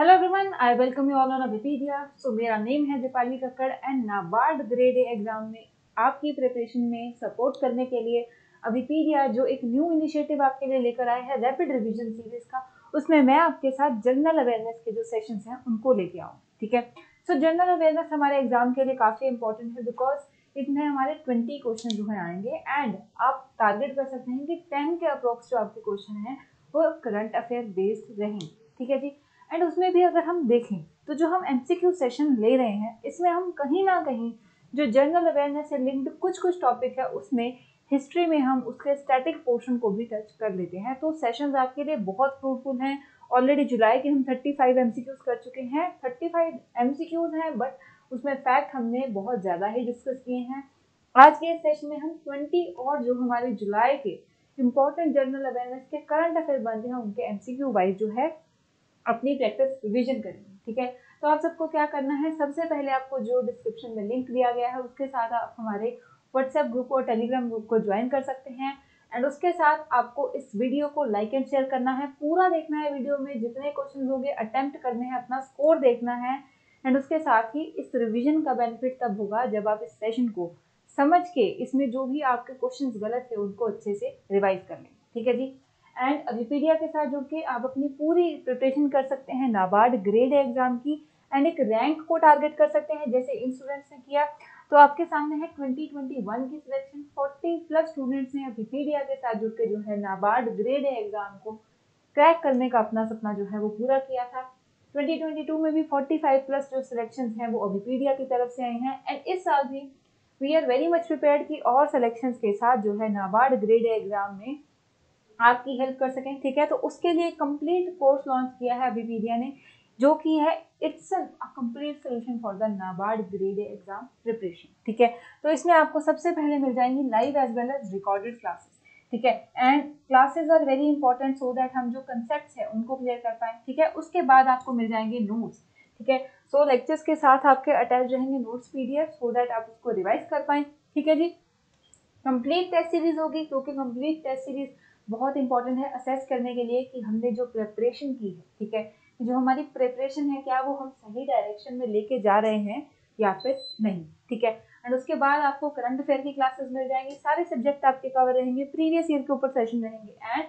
Hello everyone, I welcome you all on Vipedia. So मेरा name है Deepali Kakkar and NABARD grade A exam में आपकी preparation में support करने के लिए विपीडिया जो एक न्यू इनिशिएटिव आपके लिए लेकर आया है रैपिड रिवीजन सीरीज का, उसमें मैं आपके साथ जनरल अवेयरनेस के जो सेशंस हैं उनको लेके आऊँ। ठीक है, सो जनरल अवेयरनेस हमारे एग्जाम के लिए काफ़ी इंपॉर्टेंट है बिकॉज इसमें हमारे 20 क्वेश्चन जो है आएंगे एंड आप टारगेट कर सकते हैं कि 10 के अप्रोक्स जो आपके क्वेश्चन हैं वो करंट अफेयर बेस्ड रहें। ठीक है जी, एंड उसमें भी अगर हम देखें तो जो हम एमसीक्यू सेशन ले रहे हैं इसमें हम कहीं ना कहीं जो जनरल अवेयरनेस से लिंक्ड कुछ टॉपिक है उसमें हिस्ट्री में हम उसके स्टैटिक पोर्शन को भी टच कर लेते हैं। तो सेशंस आपके लिए बहुत फ्रूटफुल हैं। ऑलरेडी जुलाई के हम 35 एमसीक्यूज कर चुके हैं। 35 एमसीक्यूज हैं बट उसमें फैक्ट हमने बहुत ज़्यादा ही डिस्कस किए हैं। आज के इस सेशन में हम 20 और जो हमारे जुलाई के इम्पोर्टेंट जनरल अवेयरनेस के करंट अफेयर बनते हैं उनके एमसीक्यू वाइज जो है अपनी प्रैक्टिस रिवीजन करेंगे। ठीक है, तो आप सबको क्या करना है, सबसे पहले आपको जो डिस्क्रिप्शन में लिंक दिया गया है उसके साथ आप हमारे व्हाट्सएप ग्रुप और टेलीग्राम ग्रुप को ज्वाइन कर सकते हैं एंड उसके साथ आपको इस वीडियो को लाइक एंड शेयर करना है, पूरा देखना है। वीडियो में जितने क्वेश्चन होंगे अटेम्प्ट करने हैं, अपना स्कोर देखना है एंड उसके साथ ही इस रिविजन का बेनिफिट तब होगा जब आप इस सेशन को समझ के इसमें जो भी आपके क्वेश्चन गलत है उनको अच्छे से रिवाइज कर लें। ठीक है जी, एंड विपीडिया के साथ जुड़ के आप अपनी पूरी प्रिपरेशन कर सकते हैं नाबार्ड ग्रेड एग्जाम की एंड एक रैंक को टारगेट कर सकते हैं जैसे इन स्टूडेंट्स ने किया। तो आपके सामने है 2021 की सिलेक्शन। 40+ स्टूडेंट्स ने विपीडिया के साथ जुड़ के जो है नाबार्ड ग्रेड एग्जाम को क्रैक करने का अपना सपना जो है वो पूरा किया था। 2022 में भी 45+ जो सिलेक्शन हैं वो विपीडिया की तरफ से आए हैं एंड इस साल भी we are very much prepared कि और सिलेक्शन के साथ जो है नाबार्ड ग्रेड एग्जाम में आपकी हेल्प कर सकें। ठीक है, तो उसके लिए कंप्लीट कोर्स लॉन्च किया है विपीडिया ने जो कि है it's a complete solution for the NABARD grade exam preparation. ठीक है, तो इसमें आपको सबसे पहले मिल जाएंगी live as well as recorded classes. ठीक है, and classes are very important so that हम जो कंसेप्ट है उनको क्लियर कर पाए। ठीक है, उसके बाद आपको मिल जाएंगे नोट्स। ठीक है, सो लेक्चर्स के साथ आपके अटैच रहेंगे नोट्स पीडीएफ सो दैट आप उसको रिवाइज कर पाए। ठीक है जी, कंप्लीट टेस्ट सीरीज होगी क्योंकि कंप्लीट टेस्ट सीरीज बहुत इंपॉर्टेंट है असेस करने के लिए कि हमने जो प्रिपरेशन की है, ठीक है, जो हमारी प्रिपरेशन है क्या वो हम सही डायरेक्शन में लेके जा रहे हैं या फिर नहीं। ठीक है, एंड उसके बाद आपको करंट अफेयर की क्लासेस मिल जाएंगी, सारे सब्जेक्ट आपके कवर रहेंगे, प्रीवियस ईयर के ऊपर सेशन रहेंगे एंड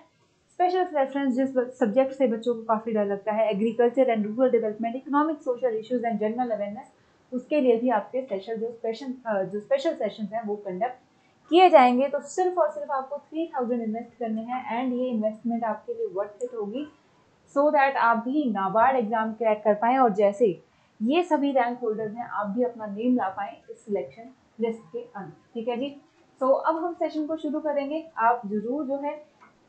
स्पेशल रेफरेंस जिस सब्जेक्ट से बच्चों को काफ़ी डर लगता है, agriculture and rural development, economic social issues and general awareness, उसके लिए भी आपके सेशन जो स्पेशल सेशन हैं वो कंडक्ट किए जाएंगे। तो सिर्फ और सिर्फ आपको 3000 इन्वेस्ट करने हैं एंड ये इन्वेस्टमेंट आपके लिए वर्थ इट होगी सो दैट आप भी नाबार्ड एग्जाम क्रैक कर पाएँ और जैसे ये सभी रैंक होल्डर्स हैं आप भी अपना नेम ला पाएँ इस सिलेक्शन लिस्ट के अंदर। ठीक है जी, तो अब हम सेशन को शुरू करेंगे। आप जरूर जो है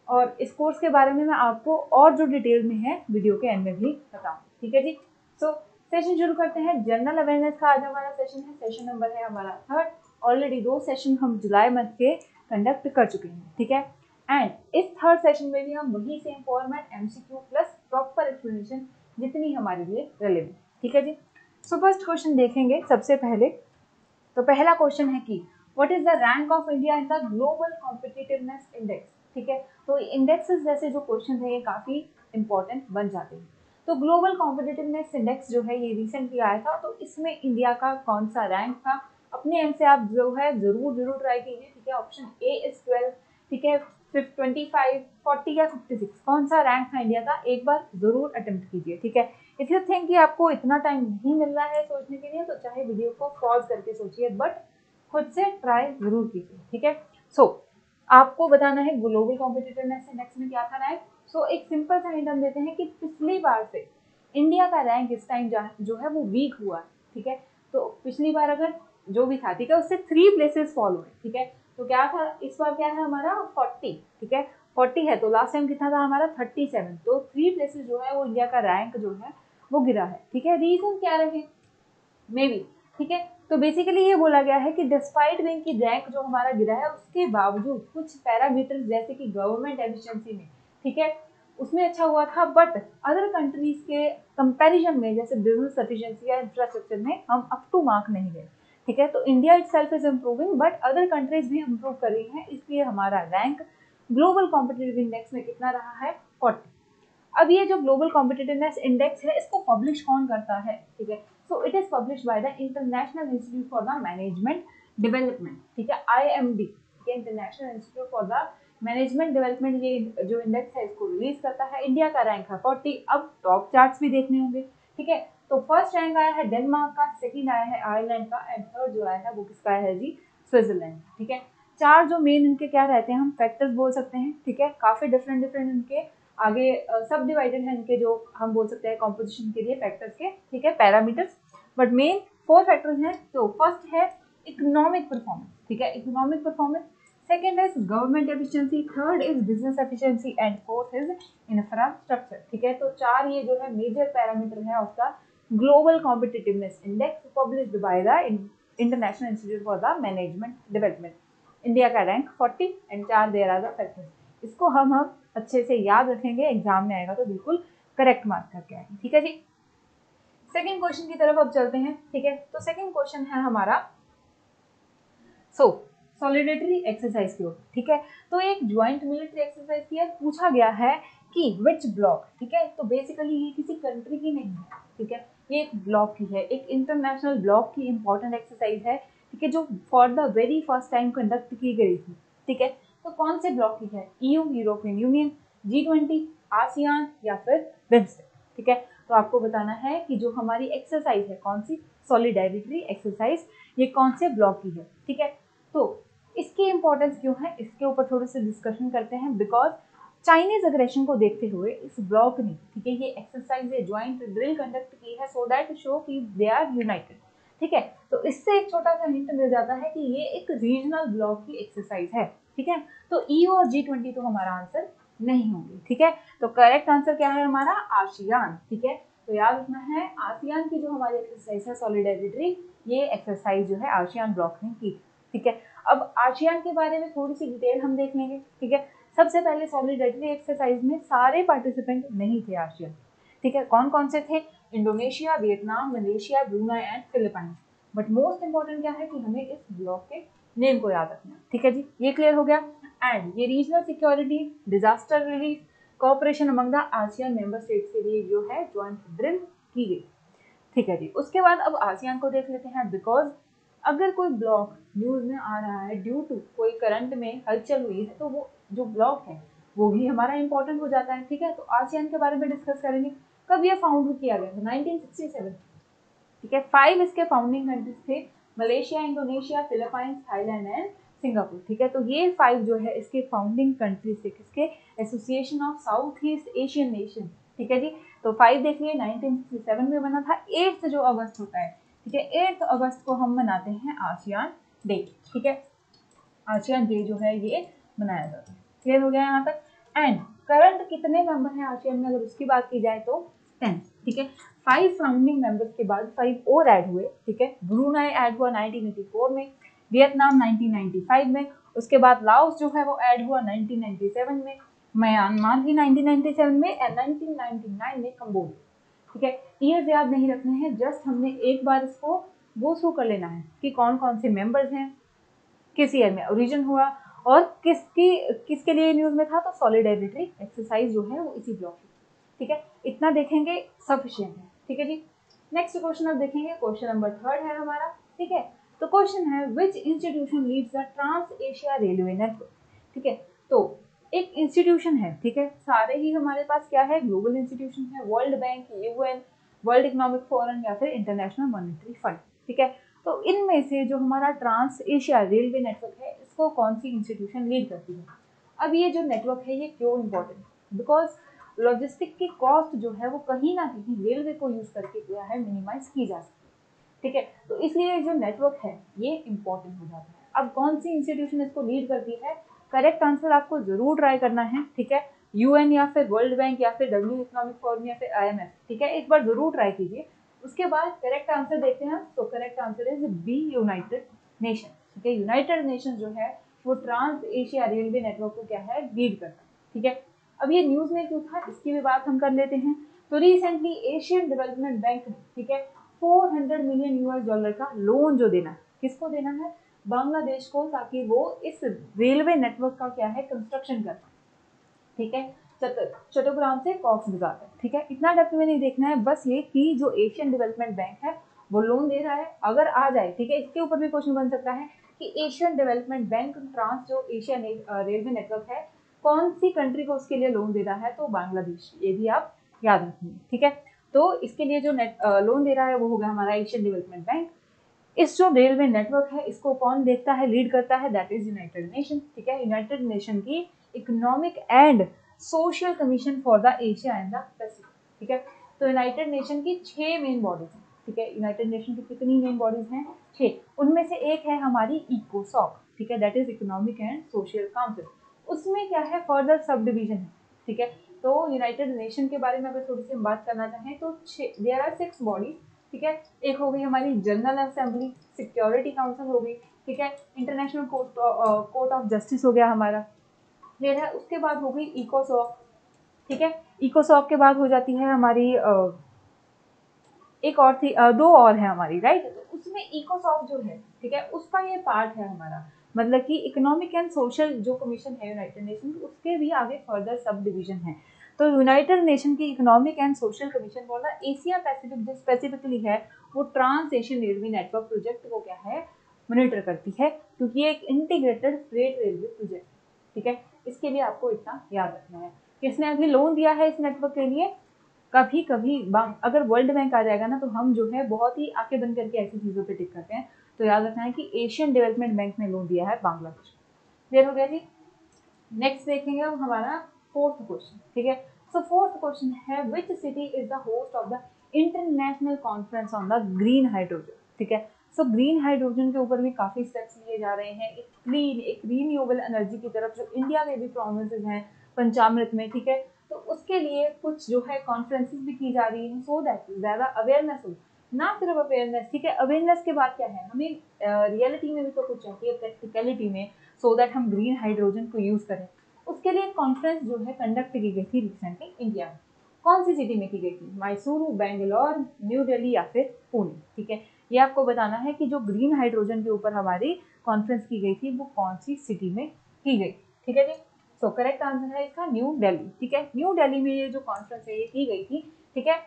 और इस कोर्स के बारे में मैं आपको और जो डिटेल में है वीडियो के एंड में भी बताऊँ। ठीक है जी, सो सेशन शुरू करते हैं। जनरल अवेयरनेस का आज हमारा सेशन है, सेशन नंबर है हमारा 3rd। ऑलरेडी 2 सेशन हम जुलाई मंथ के कंडक्ट कर चुके हैं। ठीक है, एंड इस 3rd सेशन में भी हम वही same format MCQ plus proper explanation जितनी हमारे लिए रेलेवेंट। ठीक है जी, सो फर्स्ट क्वेश्चन देखेंगे सबसे पहले। तो पहला क्वेश्चन है कि what is the rank of India in the global competitiveness index. ठीक है, तो इंडेक्सेस जैसे जो क्वेश्चन है ये काफी इंपॉर्टेंट बन जाते हैं। तो ग्लोबल कॉम्पिटिटिवनेस इंडेक्स जो है ये रिसेंटली आया था, तो इसमें इंडिया का कौन सा रैंक था अपने एंड से आप जो है जरूर ट्राई कीजिए। ठीक है, ऑप्शन ए इज 12, ठीक है, 25, 40 या 56 कौन सा रैंक था इंडिया का, एक बार जरूर अटेम्प्ट कीजिए। ठीक है, इफ यू थिंक कि आपको इतना टाइम नहीं मिल रहा है सोचने के लिए तो चाहे वीडियो को पॉज करके सोचिए बट खुद से ट्राई जरूर कीजिए। ठीक है, सो आपको बताना है ग्लोबल कॉम्पिटिटिवनेस इंडेक्स में क्या था रैंक। सो एक सिंपल सा हिंट हम देते हैं कि पिछली बार से इंडिया का रैंक इस टाइम जो है वो वीक हुआ है। ठीक है, तो पिछली बार अगर जो भी था, ठीक है, उससे 3 प्लेसेस फॉलो है। ठीक है, तो क्या था इस बार, क्या है हमारा 40। ठीक है, 40 है, तो लास्ट टाइम कितना था हमारा 37, तो 3 प्लेसेस जो है वो इंडिया का रैंक जो है वो गिरा है। ठीक है, रीजन क्या रहे मे बी। ठीक है, तो बेसिकली ये बोला गया है कि डिस्पाइट बिंग की रैंक जो हमारा गिरा है उसके बावजूद कुछ पैरामीटर्स जैसे कि गवर्नमेंट एफिशिएंसी में, ठीक है, उसमें अच्छा हुआ था, बट अदर कंट्रीज के कंपैरिजन में जैसे बिजनेस एफिशिएंसी या इंफ्रास्ट्रक्चर में हम अप टू मार्क नहीं गए। ठीक है, तो India itself is improving but other countries भी इम्प्रूव कर रही हैं, इसलिए हमारा रैंक ग्लोबल कॉम्पिटिटिव इंडेक्स में कितना रहा है 40। अब ये जो ग्लोबल कॉम्पिटिटिवनेस इंडेक्स है इसको पब्लिश कौन करता है, ठीक है, so it is publish by the international institute for the management development, ठीक है, IMD, ठीक है, international institute for the management development, ये जो इंडेक्स है इसको रिलीज करता है। इंडिया का रैंक है 40। अब टॉप चार्ट्स भी देखने होंगे, ठीक है, तो फर्स्ट रैंक आया है डेनमार्क का, सेकंड आया है आयरलैंड का, एंड थर्ड जो आया है वो किसका है जी, स्विट्जरलैंड, ठीक है। चार जो मेन इनके क्या रहते हैं, हम फैक्टर्स बोल सकते हैं, ठीक है, काफी डिफरेंट डिफरेंट इनके आगे सब डिवाइडेड है इनके, जो हम बोल सकते हैं कॉम्पोजिशन के लिए फैक्टर्स के, ठीक है, पैरामीटर्स, बट मेन 4 फैक्टर्स हैं। तो फर्स्ट है इकोनॉमिक परफॉर्मेंस, ठीक है, economic performance, second is government efficiency, third is business efficiency, and fourth is infrastructure, ठीक है। तो चार ये जो है मेजर पैरामीटर है उसका global competitiveness index published by the international institute for the management development. India का rank 40 and 4 there are the factors. इसको हम अच्छे से याद रखेंगे, एग्जाम में आएगा तो बिल्कुल करेक्ट मार्क करके आएंगे, ठीक है जी। सेकंड क्वेश्चन की तरफ अब चलते हैं, ठीक है। तो सेकंड क्वेश्चन है हमारा सॉलिडेटरी एक्सरसाइज की ओर, ठीक है। तो एक ज्वाइंट मिलिट्री एक्सरसाइज की पूछा गया है कि विच ब्लॉक, ठीक है, तो बेसिकली ये किसी कंट्री की नहीं है, ठीक है, ये एक ब्लॉक की है, एक इंटरनेशनल ब्लॉक की इंपॉर्टेंट एक्सरसाइज है, ठीक है, जो for the very first time conduct की गई थी, ठीक है। तो कौन से ब्लॉक की है, EU, European union, G20, ASEAN या फिर बिम्स्टेक, ठीक है। तो आपको बताना है कि जो हमारी एक्सरसाइज है कौन सी, सॉलिडेरिटी एक्सरसाइज, ये कौन से ब्लॉक की है, ठीक है। तो इसकी इंपॉर्टेंस क्यों है, इसके ऊपर थोड़े से डिस्कशन करते हैं। बिकॉज चाइनीज अग्रेशन को देखते हुए इस ब्लॉक ने, ठीक है, ये एक्सरसाइज है ज्वाइंट ड्रिल कंडक्ट की है, सो दैट शो कि दे आर यूनाइटेड, ठीक है। तो इससे एक छोटा सा हिंट मिल जाता है कि ये एक रीजनल ब्लॉक की एक्सरसाइज है, ठीक है। तो EU और G20 तो हमारा आंसर नहीं होंगे, ठीक है। तो करेक्ट आंसर क्या है हमारा, आसियान, ठीक है। तो याद रखना है आसियान की जो हमारी एक्सरसाइज है सॉलिडेरिटी, ये एक्सरसाइज जो है आसियान ब्लॉक ने की, ठीक है। अब आसियान के बारे में थोड़ी सी डिटेल हम देख लेंगे, ठीक है। सबसे पहले सॉलिडेरिटी एक्सरसाइज में सारे पार्टिसिपेंट नहीं थे आसियान, ठीक है। कौन कौन से थे, Indonesia, Vietnam, Malaysia, Brunei and Philippines. But most important क्या है कि हमें इस ब्लॉक के नेम को याद रखना है, ठीक है जी, ये क्लियर हो गया। एंड ये regional security, disaster relief, cooperation among the ASEAN member states के लिए जो है ज्वाइंट ड्रिल की गई, ठीक है जी। उसके बाद अब आसियान को देख लेते हैं। बिकॉज अगर कोई ब्लॉक न्यूज में आ रहा है ड्यू टू कोई करंट में हलचल हुई है, तो वो जो ब्लॉक है वो भी हमारा इंपॉर्टेंट हो जाता है, ठीक है। तो आसियान के बारे में डिस्कस करेंगे। कब ये फाउंड किया गया था, 1967, ठीक है। 5 इसके फाउंडिंग कंट्रीज थे, Malaysia, Indonesia, Philippines, Thailand and Singapore, ठीक है। तो ये 5 जो है इसके फाउंडिंग कंट्रीज थे, किसके, association of south east Asian nation, ठीक है जी। तो 5 देखिए 1967 में बना था। 8 जो अगस्त होता है, ठीक है, 8 अगस्त को हम मनाते हैं आसियान डे, ठीक है। आसियान डे जो है ये मनाया जाता है, क्लियर हो गया यहाँ तक। एंड करंट कितने मेंबर हैं आसियान में, अगर उसकी बात की जाए तो 10, ठीक है। 5 फाउंडिंग मेंबर्स के बाद 5 और ऐड हुए, ठीक है। ब्रूनाई ऐड हुआ 1984 में, वियतनाम 1995 में, उसके बाद लाओस जो है वो ऐड हुआ 1997 में, म्यांमार भी 1997 में, एंड 1999 में कंबोडिया, ठीक है। ईयर्स याद नहीं रखने हैं, जस्ट हमने एक बार इसको गो थ्रू कर लेना है कि कौन कौन से मेंबर्स हैं, किस ईयर में ओरिजिन हुआ, और किसके लिए न्यूज में था। तो सॉलिडेरिटी एक्सरसाइज जो है वो इसी ब्लॉक की, ठीक है। इतना देखेंगे सफिशिएंट है, ठीक है जी। नेक्स्ट क्वेश्चन अब देखेंगे, क्वेश्चन नंबर 3 है हमारा, ठीक है। तो क्वेश्चन है which institution leads the trans Asia railway network, ठीक है। तो एक इंस्टीट्यूशन है, ठीक है, सारे ही हमारे पास क्या है, ग्लोबल इंस्टीट्यूशन है, world bank, UN, world economic forum या फिर इंटरनेशनल मॉनेटरी फंड, ठीक है। तो इनमें से जो हमारा ट्रांस एशिया रेलवे नेटवर्क है इसको कौन सी इंस्टीट्यूशन लीड करती है। अब ये जो नेटवर्क है ये क्यों इम्पोर्टेंट है, बिकॉज लॉजिस्टिक की कॉस्ट जो है वो कहीं ना कहीं रेलवे को यूज करके क्या है मिनिमाइज की जा सकती है, ठीक है। तो इसलिए जो नेटवर्क है ये इंपॉर्टेंट हो जाता है। अब कौन सी इंस्टीट्यूशन इसको लीड करती है, करेक्ट आंसर आपको जरूर ट्राई करना है, ठीक है। UN या फिर वर्ल्ड बैंक या फिर डब्ल्यू इकोनॉमिक फोरम या फिर IMF, ठीक है, एक बार जरूर ट्राई कीजिए। उसके बाद करेक्ट आंसर देखते हैं। तो correct answer is B, united nation, ठीक है। यूनाइटेड नेशन जो है वो ट्रांस एशिया रेलवे नेटवर्क को क्या है लीड करता है, ठीक है। अब ये न्यूज में क्यों था इसकी भी बात हम कर लेते हैं। तो रिसेंटली एशियन डेवलपमेंट बैंक ने, ठीक है, $400 मिलियन का लोन जो देना है, किसको देना है, बांग्लादेश को, ताकि वो इस रेलवे नेटवर्क का क्या है कंस्ट्रक्शन कर पाए, ठीक है। चट्टोग्राम से कॉक्स बजार तक, ठीक है। इतना डेप्थ में नहीं देखना है, बस ये कि जो एशियन डेवलपमेंट बैंक है वो लोन दे रहा है, अगर आ जाए, ठीक है। इसके ऊपर भी क्वेश्चन बन सकता है कि एशियन डेवलपमेंट बैंक ट्रांस जो एशिया रेलवे नेटवर्क है कौन सी कंट्री को उसके लिए लोन दे रहा है, तो बांग्लादेश, ये भी आप याद रखेंगे, ठीक है। तो इसके लिए जो लोन दे रहा है वो होगा हमारा एशियन डेवलपमेंट बैंक। इस जो रेलवे नेटवर्क है इसको कौन देखता है, लीड करता है, दैट इज यूनाइटेड नेशन, ठीक है। यूनाइटेड नेशन की economic and social commission for the Asia and the Pacific, ठीक है। तो यूनाइटेड नेशन की 6 मेन बॉडीज हैं, ठीक है। यूनाइटेड नेशन की कितनी मेन बॉडीज हैं, 6। उनमें से एक है हमारी इकोसॉक, ठीक है, that is economic and social council. उसमें क्या है, फर्दर सब डिवीजन है, ठीक है। तो यूनाइटेड नेशन के बारे में अगर थोड़ी सी हम बात करना चाहें तो देयर आर 6 बॉडीज, ठीक है। एक हो गई हमारी जनरल असेंबली, सिक्योरिटी काउंसिल हो गई, ठीक है। इंटरनेशनल कोर्ट ऑफ जस्टिस हो गया हमारा, फिर है उसके बाद हो गई इकोसॉक, ठीक है। इकोसॉक के बाद हो जाती है हमारी एक और थी, 2 और है हमारी, राइट। तो उसमें इकोसॉक जो है, ठीक है, उसका ये पार्ट है हमारा, मतलब कि इकोनॉमिक एंड सोशल जो कमीशन है यूनाइटेड नेशन, उसके भी आगे फर्दर सब डिवीजन है। तो यूनाइटेड नेशन की economic and social commission for the Asia pacific जो स्पेसिफिकली है वो trans Asian railway network project को क्या है, मॉनिटर करती है, क्योंकि ये एक इंटीग्रेटेड फ्रेट रेलवे प्रोजेक्ट, ठीक है। इसके लिए आपको इतना याद रखना है। किसने अभी लोन दिया है इस नेटवर्क के लिए, कभी कभी अगर वर्ल्ड बैंक आ जाएगा ना तो हम जो है बहुत ही आंखें बंद करके ऐसी चीजों पे टिक करते हैं। तो याद रखना है कि एशियन डेवलपमेंट बैंक ने लोन दिया है बांग्लादेश। क्लियर हो गया जी। नेक्स्ट देखेंगे अब हमारा 4th क्वेश्चन, ठीक है। सो 4th क्वेश्चन है which city is the host of the international conference on the green hydrogen, ठीक है। सो ग्रीन हाइड्रोजन के ऊपर भी काफी स्टेप्स लिए जा रहे हैं, एक क्लीन, एक रीन्यूएबल एनर्जी की तरफ जो इंडिया के भी प्रोमिसेस हैं पंचामृत में, ठीक है। तो उसके लिए कुछ जो है कॉन्फ्रेंसेस भी की जा रही है, सो दैट ज्यादा अवेयरनेस हो, ना सिर्फ अवेयरनेस, ठीक है। अवेयरनेस के बाद क्या है, हमें रियलिटी में भी तो कुछ चाहिए, प्रैक्टिकलिटी में, सो दैट हम ग्रीन हाइड्रोजन को यूज करें। उसके लिए कॉन्फ्रेंस जो है कंडक्ट की गई थी रिसेंटली इंडिया में। कौन सी सिटी में की गई थी, मैसूरू, बेंगलोर, न्यू दिल्ली या फिर पुणे, ठीक है। ये आपको बताना है कि जो ग्रीन हाइड्रोजन के ऊपर हमारी कॉन्फ्रेंस की गई थी वो कौन सी सिटी में की गई, ठीक है जी। सो करेक्ट आंसर है इसका न्यू दिल्ली, ठीक है। न्यू दिल्ली में ये जो कॉन्फ्रेंस है ये की गई थी, ठीक है।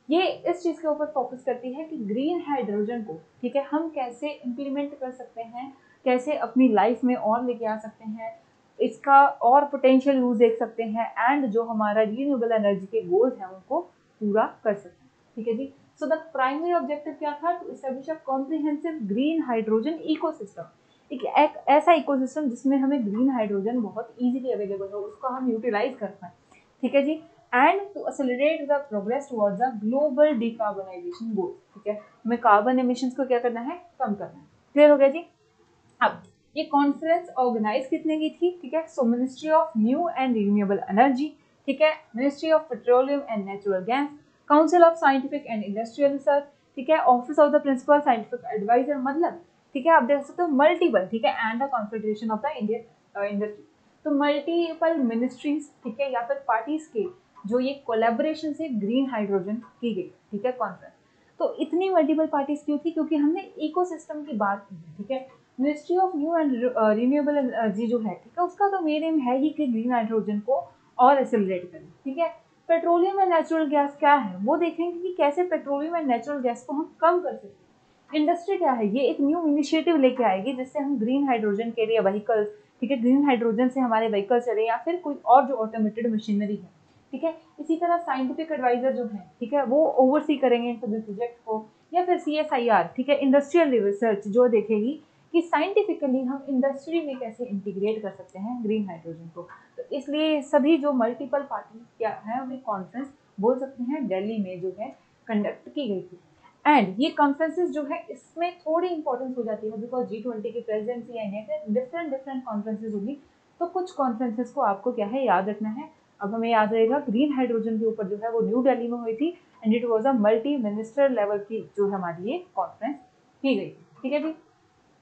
ये इस चीज के ऊपर फोकस करती है कि ग्रीन हाइड्रोजन को, ठीक है, हम कैसे इम्प्लीमेंट कर सकते हैं, कैसे अपनी लाइफ में और लेके आ सकते हैं, इसका और पोटेंशियल यूज देख सकते हैं, एंड जो हमारा रीन्यूएबल एनर्जी के गोल्स हैं उनको पूरा कर सकते हैं, ठीक है जी। सो द प्राइमरी ऑब्जेक्टिव क्या था, to establish a comprehensive green hydrogen ecosystem, एक ऐसा इकोसिस्टम जिसमें हमें ग्रीन हाइड्रोजन बहुत इजीली अवेलेबल हो, उसको हम यूटिलाइज कर पाए, ठीक है जी। And to accelerate the progress towards the global decarbonisation goal, ठीक है। हमें कार्बन एमिशंस को क्या करना है, कम करना है। क्लियर हो गया जी। अब ये कॉन्फ्रेंस ऑर्गेनाइज कितने की थी, ठीक है। So ministry of new and renewable energy, ठीक है, ministry of petroleum and natural gas, council of scientific and industrial research, ठीक है, office of the principal scientific advisor, मतलब ठीक है आप देख सकते हो मल्टीपल, ठीक है, and the confederation of the Indian industry. तो मल्टीपल मिनिस्ट्रीज, ठीक है, या फिर पार्टीज के जो ये कोलैबोरेशन से ग्रीन हाइड्रोजन की गई, ठीक है, कॉन्फ्रेंस। तो इतनी मल्टीपल पार्टीज क्यों थी, क्योंकि हमने इकोसिस्टम की बात की है, ठीक है। Ministry of new and renewable energy जो है, ठीक है, उसका तो मेन एम है ही कि ग्रीन हाइड्रोजन को और एक्सेलरेट करें, ठीक है। पेट्रोलियम एंड नेचुरल गैस क्या है वो देखेंगे कि कैसे पेट्रोलियम एंड नेचुरल गैस को हम कम कर सकते हैं। इंडस्ट्री क्या है, ये एक न्यू इनिशिएटिव लेके आएगी जिससे हम ग्रीन हाइड्रोजन के लिए व्हीकल्स, ठीक है, ग्रीन हाइड्रोजन से हमारे व्हीकल चले या फिर कोई और जो ऑटोमेटेड मशीनरी है, ठीक है। इसी तरह साइंटिफिक एडवाइजर जो है, ठीक है, वो ओवरसी करेंगे इन सभी प्रोजेक्ट को, या फिर CSIR, ठीक है, इंडस्ट्रियल रिसर्च जो देखेगी कि साइंटिफिकली हम इंडस्ट्री में कैसे इंटीग्रेट कर सकते हैं ग्रीन हाइड्रोजन को। तो इसलिए सभी जो मल्टीपल पार्टी क्या है उन्हें कॉन्फ्रेंस बोल सकते हैं, दिल्ली में जो है कंडक्ट की गई थी। एंड ये कॉन्फ्रेंसेस जो है इसमें थोड़ी इंपॉर्टेंस हो जाती है बिकॉज G20 की प्रेसिडेंसी है, डिफरेंट कॉन्फ्रेंसेस होगी, तो कुछ कॉन्फ्रेंसेस को आपको क्या है याद रखना है। अब हमें याद रहेगा ग्रीन हाइड्रोजन के ऊपर जो है वो न्यू दिल्ली में हुई थी, and it was a multi minister level की जो हमारी ये कॉन्फ्रेंस की गई थी, ठीक है जी।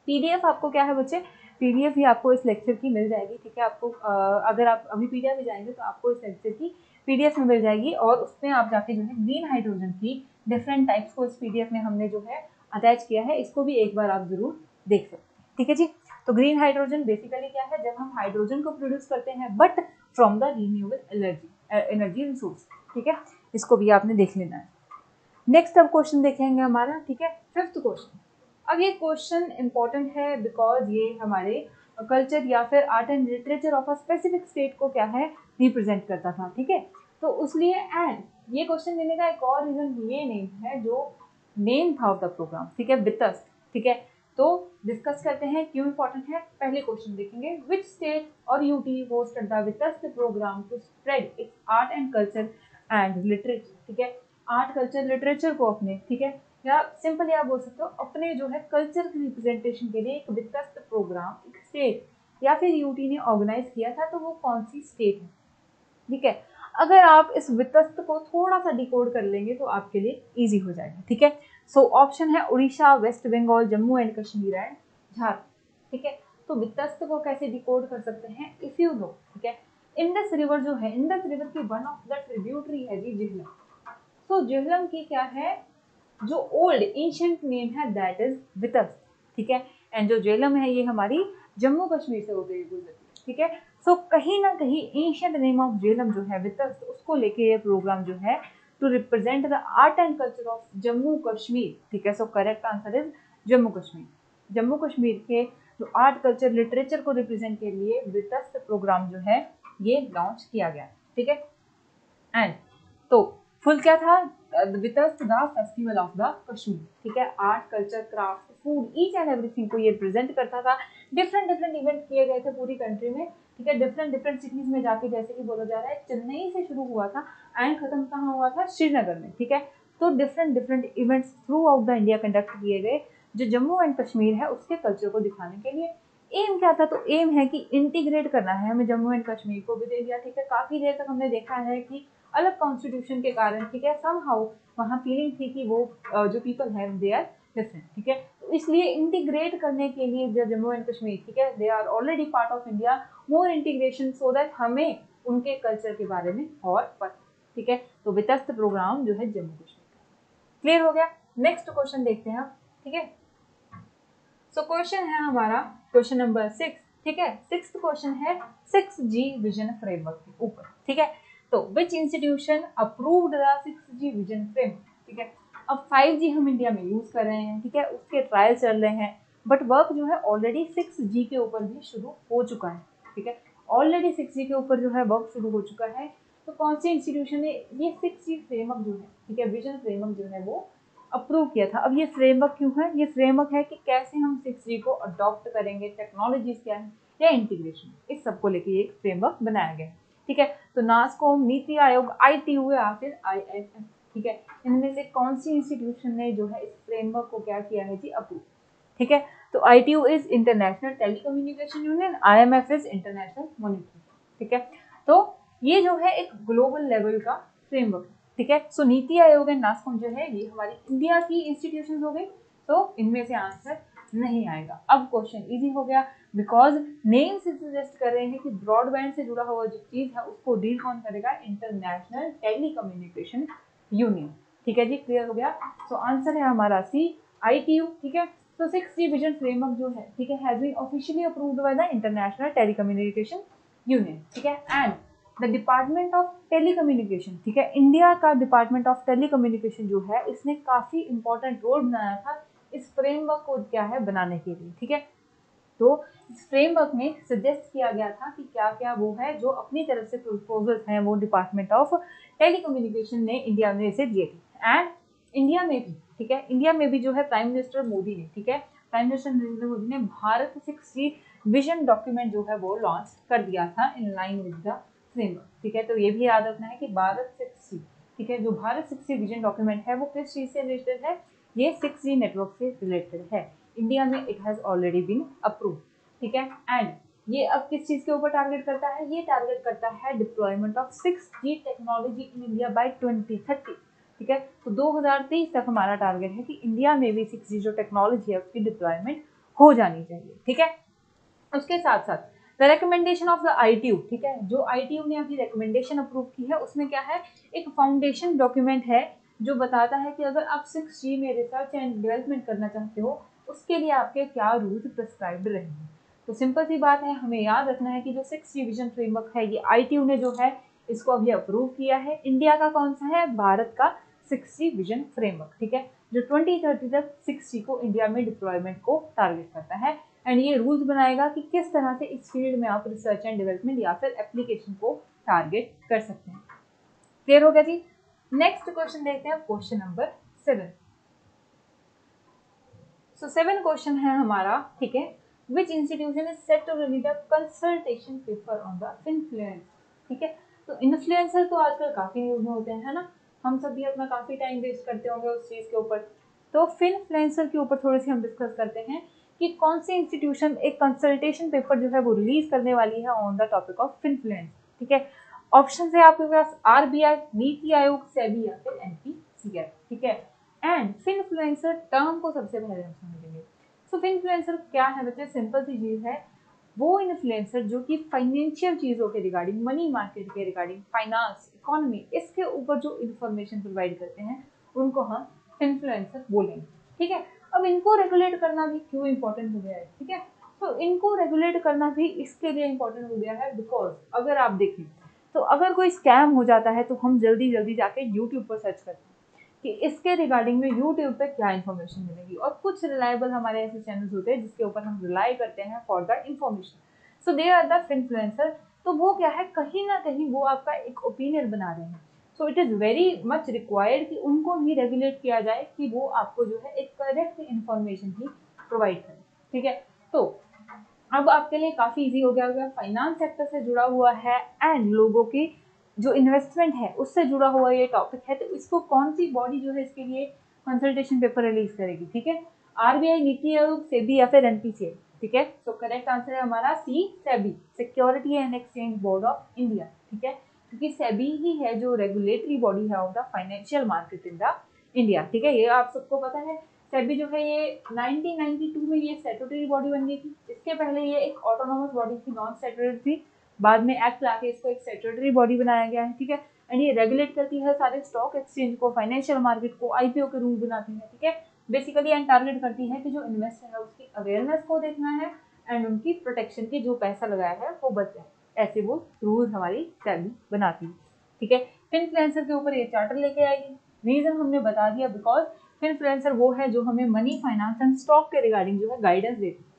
PDF आपको क्या है बच्चे, PDF भी आपको इस लेक्चर की मिल जाएगी, ठीक है। आपको अगर आप अभी PDF में जाएंगे तो आपको इस लेक्चर की PDF में मिल जाएगी, और उसमें आप जाके जो है ग्रीन हाइड्रोजन की डिफरेंट टाइप्स को इस PDF में हमने जो है अटैच किया है, इसको भी एक बार आप जरूर देख सकते हैं, ठीक है जी। तो ग्रीन हाइड्रोजन बेसिकली क्या है, जब हम हाइड्रोजन को प्रोड्यूस करते हैं but from the renewable energy, energy resource. ठीक है, इसको भी आपने देख लेना है। नेक्स्ट अब क्वेश्चन देखेंगे हमारा, ठीक है, 5th क्वेश्चन। अब ये क्वेश्चन इंपॉर्टेंट है बिकॉज ये हमारे कल्चर या फिर art and literature of a specific state को क्या है रिप्रेजेंट करता था। ठीक है, तो उसलिए एंड ये क्वेश्चन देने का एक और रीजन ये नेम है, जो नेम था ऑफ द प्रोग्राम, ठीक है, वित्तस्त। ठीक है, तो डिस्कस करते हैं क्यों इंपॉर्टेंट है। पहले क्वेश्चन देखेंगे, विच स्टेट और UT hosted the Vitasta programme to spread its art and culture and literature. ठीक है, आर्ट कल्चर लिटरेचर को अपने, ठीक है, या सिंपली आप बोल सकते हो अपने जो है कल्चर की रिप्रेजेंटेशन के लिए एक वित्तस्त प्रोग्राम एक स्टेट या फिर यूटी ने ऑर्गेनाइज किया था, तो वो कौन सी स्टेट है। ठीक है, अगर आप इस वित्तस्त को थोड़ा सा डिकोड कर लेंगे तो आपके लिए इजी हो जाएगा। ठीक है, सो ऑप्शन है Orissa, west Bengal, Jammu and Kashmir and Jharkhand. ठीक है, तो वित्तस्त को कैसे डिकोड कर सकते हैं, इफ यू नो। ठीक है, इंडस रिवर जो है, इंडस रिवर की वन ऑफ द ट्रिब्यूटरी है जी झेलम। तो झेलम की क्या है, जो ओल्ड एंशिएंट नेम है दैट इज वित्तस्त। ठीक है, एंड जो झेलम है ये हमारी जम्मू कश्मीर से होते हुए गुजरती है। ठीक है, सो कहीं ना कहीं एंशिएंट नेम ऑफ झेलम जो है वित्तस्त, उसको लेके ये प्रोग्राम जो है to represent the art and culture of Jammu Kashmir. ठीक है, so correct answer is Jammu Kashmir. Jammu Kashmir के जो आर्ट कल्चर लिटरेचर को रिप्रेजेंट के लिए वित्तस्त प्रोग्राम जो है ये लॉन्च किया गया। ठीक है, एंड तो फुल क्या था, Vitasta the festival of the Kashmir. ठीक है, art culture craft food each and everything को ये रिप्रेजेंट करता था। डिफरेंट डिफरेंट इवेंट किए गए थे पूरी कंट्री में। ठीक है, डिफरेंट डिफरेंट सिटीज में जाके, जैसे कि बोला जा रहा है चेन्नई से शुरू हुआ था एंड खत्म कहाँ हुआ था, श्रीनगर में। ठीक है, तो different different events through out the India conduct किए गए, जो जम्मू एंड कश्मीर है उसके कल्चर को दिखाने के लिए। एम क्या था, तो एम है कि इंटीग्रेट करना है हमें जम्मू एंड कश्मीर को विद इंडिया। ठीक है, काफी देर तक हमने देखा है कि अलग कॉन्स्टिट्यूशन के कारण, ठीक है, समहाउ वहाँ फीलिंग थी कि वो जो पीपल है दे आर डिफरेंट। ठीक है, तो इसलिए इंटीग्रेट करने के लिए जो जम्मू एंड कश्मीर, ठीक है, they are already part of India, more integration so that हमें उनके कल्चर के बारे में और पता। ठीक है, तो वित्तस्त प्रोग्राम जो है जम्मू कश्मीर का। क्लियर हो गया। नेक्स्ट क्वेश्चन देखते हैं आप। ठीक है, सो क्वेश्चन है हमारा क्वेश्चन नंबर 6। ठीक है, 6th क्वेश्चन है 6G विजन फ्रेमवर्क के ऊपर। ठीक है, तो विच institution approved the 6G vision framework. ठीक है, अब 5G हम इंडिया में यूज कर रहे हैं। ठीक है, उसके ट्रायल चल रहे हैं, बट वर्क जो है ऑलरेडी 6G के ऊपर भी शुरू हो चुका है। ठीक है, ऑलरेडी 6G के ऊपर जो है वर्क शुरू हो चुका है। तो कौन सी इंस्टीट्यूशन ने ये 6G फ्रेमवर्क जो है, ठीक है, विजन फ्रेमवर्क जो है वो अप्रूव किया था। अब ये फ्रेमवर्क क्यों है, ये फ्रेमवर्क है कि कैसे हम 6G को अडॉप्ट करेंगे, टेक्नोलॉजीज क्या है या इंटीग्रेशन, इस सब को लेके एक फ्रेमवर्क बनाया गया है। ठीक है, तो नास्कॉम, नीति आयोग, ITU या फिर IMF। ठीक है, इनमें से कौन सी इंस्टीट्यूशन ने जो है इस फ्रेमवर्क को क्या किया है जी, अप्रूव। ठीक है, तो ITU is international telecommunication union, IMF is international monetary. ठीक है, तो ये जो है एक ग्लोबल लेवल का फ्रेमवर्क। ठीक है, सो नीति आयोग एंड नास्कॉम जो है ये हमारी इंडिया की इंस्टीट्यूशन हो गई, तो इनमें से आंसर नहीं आएगा। अब क्वेश्चन इजी हो गया बिकॉज नेम से सजेस्ट कर रहे हैं कि ब्रॉडबैंड से जुड़ा हुआ जो चीज है उसको डील कौन करेगा, इंटरनेशनल टेलीकम्युनिकेशन यूनियन। ठीक है जी, क्लियर हो गया। सो आंसर है हमारा सी, ITU। ठीक है, तो 6G विजन फ्रेमवर्क जो है, ठीक है, has been officially approved by the international telecommunication union. ठीक है, and the department of telecommunication, ठीक है, इंडिया का डिपार्टमेंट ऑफ टेलीकम्युनिकेशन जो है इसने काफी इंपॉर्टेंट रोल बनाया था इस फ्रेमवर्क को क्या है बनाने के लिए। ठीक है, तो इस फ्रेमवर्क में सजेस्ट किया गया था कि क्या क्या वो है जो अपनी तरफ से प्रपोजल्स हैं वो डिपार्टमेंट ऑफ टेलीकम्युनिकेशन ने इंडिया में से दिए थे। एंड इंडिया में भी, ठीक है, इंडिया में भी जो है प्राइम मिनिस्टर मोदी ने, ठीक है, प्राइम मिनिस्टर नरेंद्र मोदी ने भारत 6G विजन डॉक्यूमेंट जो है वो लॉन्च कर दिया था in line with the framework. ठीक है, तो ये भी याद रखना है कि भारत 6G, ठीक है, जो भारत 6G विजन डॉक्यूमेंट है वो किस चीज से रिलेटेड है, ये 6G नेटवर्क से रिलेटेड है। इंडिया में it has already been approve. ठीक है, एंड ये अब किस चीज के ऊपर टारगेट करता है, ये टारगेट करता है deployment of 6G technology in India by 2030। ठीक है, तो 2030 तक हमारा टारगेट है कि इंडिया में भी 6G जो टेक्नोलॉजी है उसकी डिप्लॉयमेंट हो जानी चाहिए। ठीक है, उसके साथ साथ the recommendation of the ITU, ठीक है, जो ITU ने अभी रिकमेंडेशन अप्रूव की है उसमें क्या है, एक फाउंडेशन डॉक्यूमेंट है जो बताता है कि अगर आप 6G में रिसर्च एंड डेवलपमेंट करना चाहते हो उसके लिए आपके क्या रूल्स प्रिस्क्राइब्ड रहेंगे। तो सिंपल सी बात है, हमें याद रखना है कि जो 6G विजन फ्रेमवर्क है ये ITU ने जो है इसको अभी अप्रूव किया है। इंडिया का कौन सा है? भारत का 6G विजन फ्रेमवर्क, ठीक है, जो 2030 तक 6G को इंडिया में डिप्लॉयमेंट को टारगेट करता है। एंड ये रूल्स बनाएगा कि किस तरह से इस फील्ड में आप रिसर्च एंड डेवलपमेंट या फिर एप्लीकेशन को टारगेट कर सकते हैं। क्लियर हो गया जी? नेक्स्ट क्वेश्चन देखते हैं, क्वेश्चन नंबर 7। सो 7 क्वेश्चन है हमारा, ठीक है, which institution is set to release a consultation paper on the influence, ठीक है। तो इन्फ्लुएंसर तो आजकल काफी न्यूज में होते हैं, है ना, हम सब भी अपना काफी टाइम वेस्ट करते होंगे उस चीज के ऊपर। तो फिनफ्लुएंसर के ऊपर थोड़ी सी हम डिस्कस करते हैं कि कौन सी इंस्टीट्यूशन एक कंसल्टेशन पेपर जो है वो रिलीज करने वाली है ऑन द टॉपिक ऑफ फिनफ्लुएंस, ठीक है। ऑप्शन है आपके पास आरबीआई, नीति आयोग, सेबी या फिर एनपीसीआई, ठीक है। एंड फिनफ्लुएंसर टर्म को सबसे पहले हम समझेंगे। सो फिनफ्लुएंसर क्या है बच्चे? सिंपल सी चीज है, वो इन्फ्लुएंसर जो कि फाइनेंशियल चीजों के रिगार्डिंग, मनी मार्केट के रिगार्डिंग, फाइनेंस, इकोनॉमी, इसके ऊपर जो इन्फॉर्मेशन प्रोवाइड करते हैं उनको हम इन्फ्लुएंसर बोलेंगे, ठीक है। अब इनको रेगुलेट करना भी क्यों इंपॉर्टेंट हो गया है, ठीक है। तो इनको रेगुलेट करना भी इसके लिए इंपॉर्टेंट हो गया है बिकॉज अगर आप देखें तो अगर कोई स्कैम हो जाता है तो हम जल्दी जल्दी जाके यूट्यूब पर सर्च करते हैं कि इसके रिगार्डिंग में यूट्यूब पे क्या इन्फॉर्मेशन मिलेगी, और कुछ रिलायबल हमारे ऐसे चैनल्स होते हैं जिसके ऊपर हम रिलाई करते हैं for the information. So they are the influencer. तो वो क्या है, कहीं ना कहीं वो आपका एक ओपिनियन बना रहे हैं। So it is very much required कि उनको भी रेगुलेट किया जाए कि वो आपको जो है एक करेक्ट इन्फॉर्मेशन ही प्रोवाइड करें, ठीक है। तो अब आपके लिए काफ़ी इजी हो गया होगा, फाइनेंस सेक्टर से जुड़ा हुआ है एंड लोगों की जो इन्वेस्टमेंट है उससे जुड़ा हुआ ये टॉपिक है। तो इसको कौन सी बॉडी जो है इसके लिए कंसल्टेशन पेपर रिलीज करेगी, ठीक है, आरबीआई, नीति आयोग, सेबी या फिर एनपीसीआई, ठीक है। तो करेक्ट आंसर है हमारा C, SEBI, security and exchange board of India, ठीक है, क्योंकि सेबी ही है जो रेगुलेटरी बॉडी है of the financial market in the India, ठीक है, ये आप सबको पता है। सेबी जो है ये 1992 में ये स्टैट्यूटरी बॉडी बन गई थी। इसके पहले ये एक ऑटोनोमस बॉडी थी, नॉन स्टैट्यूटरी थी, बाद में एक्ट लाके इसको एक स्टैट्यूटरी बॉडी बनाया गया है, ठीक है। एंड ये रेगुलेट करती है सारे स्टॉक एक्सचेंज को, फाइनेंशियल मार्केट को, आईपीओ के रूल बनाती है, ठीक है, बेसिकली एंड टारगेट करती है कि जो इन्वेस्टर है उसकी अवेयरनेस को देखना है एंड उनकी प्रोटेक्शन की जो पैसा लगाया है वो बच जाए, ऐसे वो रूल्स हमारी सेबी बनाती है, ठीक है। फिनफ्लुएंसर के ऊपर ये चार्टर लेके आएगी। रीजन हमने बता दिया बिकॉज फिनफ्लुएंसर वो है जो हमें मनी, फाइनेंस एंड स्टॉक के रिगार्डिंग जो है गाइडेंस देती है।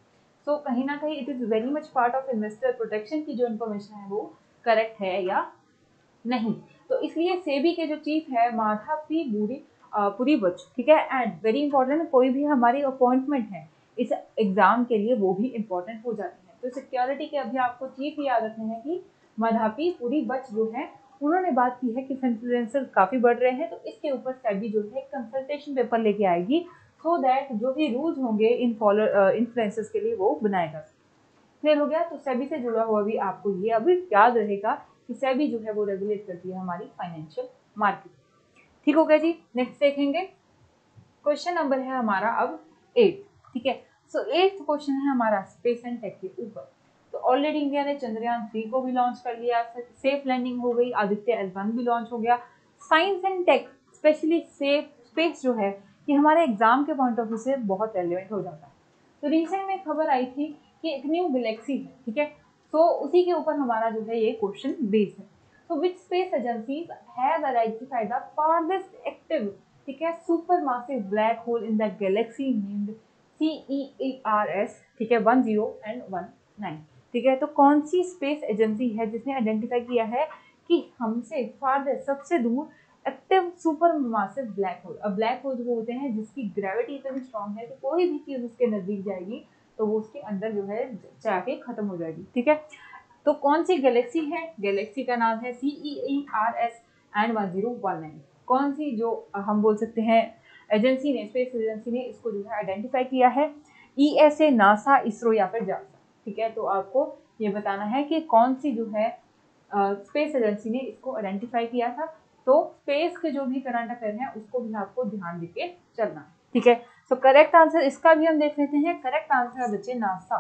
सो कहीं ना कहीं it is very much part of investor protection की जो इन्फॉर्मेशन है वो करेक्ट है या नहीं। तो इसलिए सेबी के जो चीफ है माधा पी पुरी बच, ठीक है। एंड वेरी इंपॉर्टेंट, कोई भी हमारी अपॉइंटमेंट है इस एग्जाम के लिए वो भी इंपॉर्टेंट हो जाती है। तो सिक्योरिटी के अभी आपको चीफ याद रखना है कि माधापी पुरी बच जो है उन्होंने बात की है कि इन्फ्लुएंसर काफी बढ़ रहे हैं, तो इसके ऊपर सेबी जो है कंसल्टेशन पेपर लेके आएगी सो दैट जो भी रूल्स होंगे इन्फ्लुएंसर्स के लिए वो बनाएगा। क्लियर हो गया? तो सेबी से जुड़ा हुआ भी आपको ये अभी याद रहेगा कि सेबी जो है वो रेगुलेट करती है हमारी फाइनेंशियल मार्केट। ठीक हो गया जी? नेक्स्ट देखेंगे, क्वेश्चन नंबर है हमारा अब 8, ठीक है। सो 8th क्वेश्चन है हमारा स्पेस एंड टेक के ऊपर। तो ऑलरेडी इंडिया ने चंद्रयान 3 को भी लॉन्च कर लिया, सेफ लैंडिंग हो गई, आदित्य L1 भी लॉन्च हो गया। Science and tech specially safe space जो है ये हमारे एग्जाम के पॉइंट ऑफ व्यू से बहुत रेलिवेंट हो जाता है। तो रिसेंट में खबर आई थी कि एक न्यू गैलेक्सी है, ठीक है, तो उसी के ऊपर हमारा जो है ये क्वेश्चन बेस है। तो which space agencies have identified the farthest active, ठीक है, super massive black hole in the Galaxy named CEERS, ठीक है, 10 and 19, ठीक है। तो कौन सी स्पेस एजेंसी है जिसने आइडेंटिफाई किया है कि हमसे फारदेस्ट सबसे दूर active super massive black hole. अब ब्लैक होल वो होते हैं जिसकी ग्रेविटी इतनी स्ट्रॉन्ग है कि कोई भी चीज उसके नजदीक जाएगी तो वो उसके अंदर जो है जाके खत्म हो जाएगी, ठीक है। तो कौन सी गैलेक्सी है? गैलेक्सी का नाम है CEERS and 1019। कौन सी जो हम बोल सकते हैं एजेंसी ने, स्पेस एजेंसी ने इसको जो है आइडेंटिफाई किया है? ESA, नासा, इसरो या फिर जासा, ठीक है। तो आपको ये बताना है कि कौन सी जो है स्पेस एजेंसी ने इसको आइडेंटिफाई किया था। तो स्पेस के जो भी करंट अफेयर है उसको भी आपको ध्यान देके चलना है, ठीक है। तो करेक्ट आंसर इसका भी हम देख लेते हैं। करेक्ट आंसर है बच्चे नासा।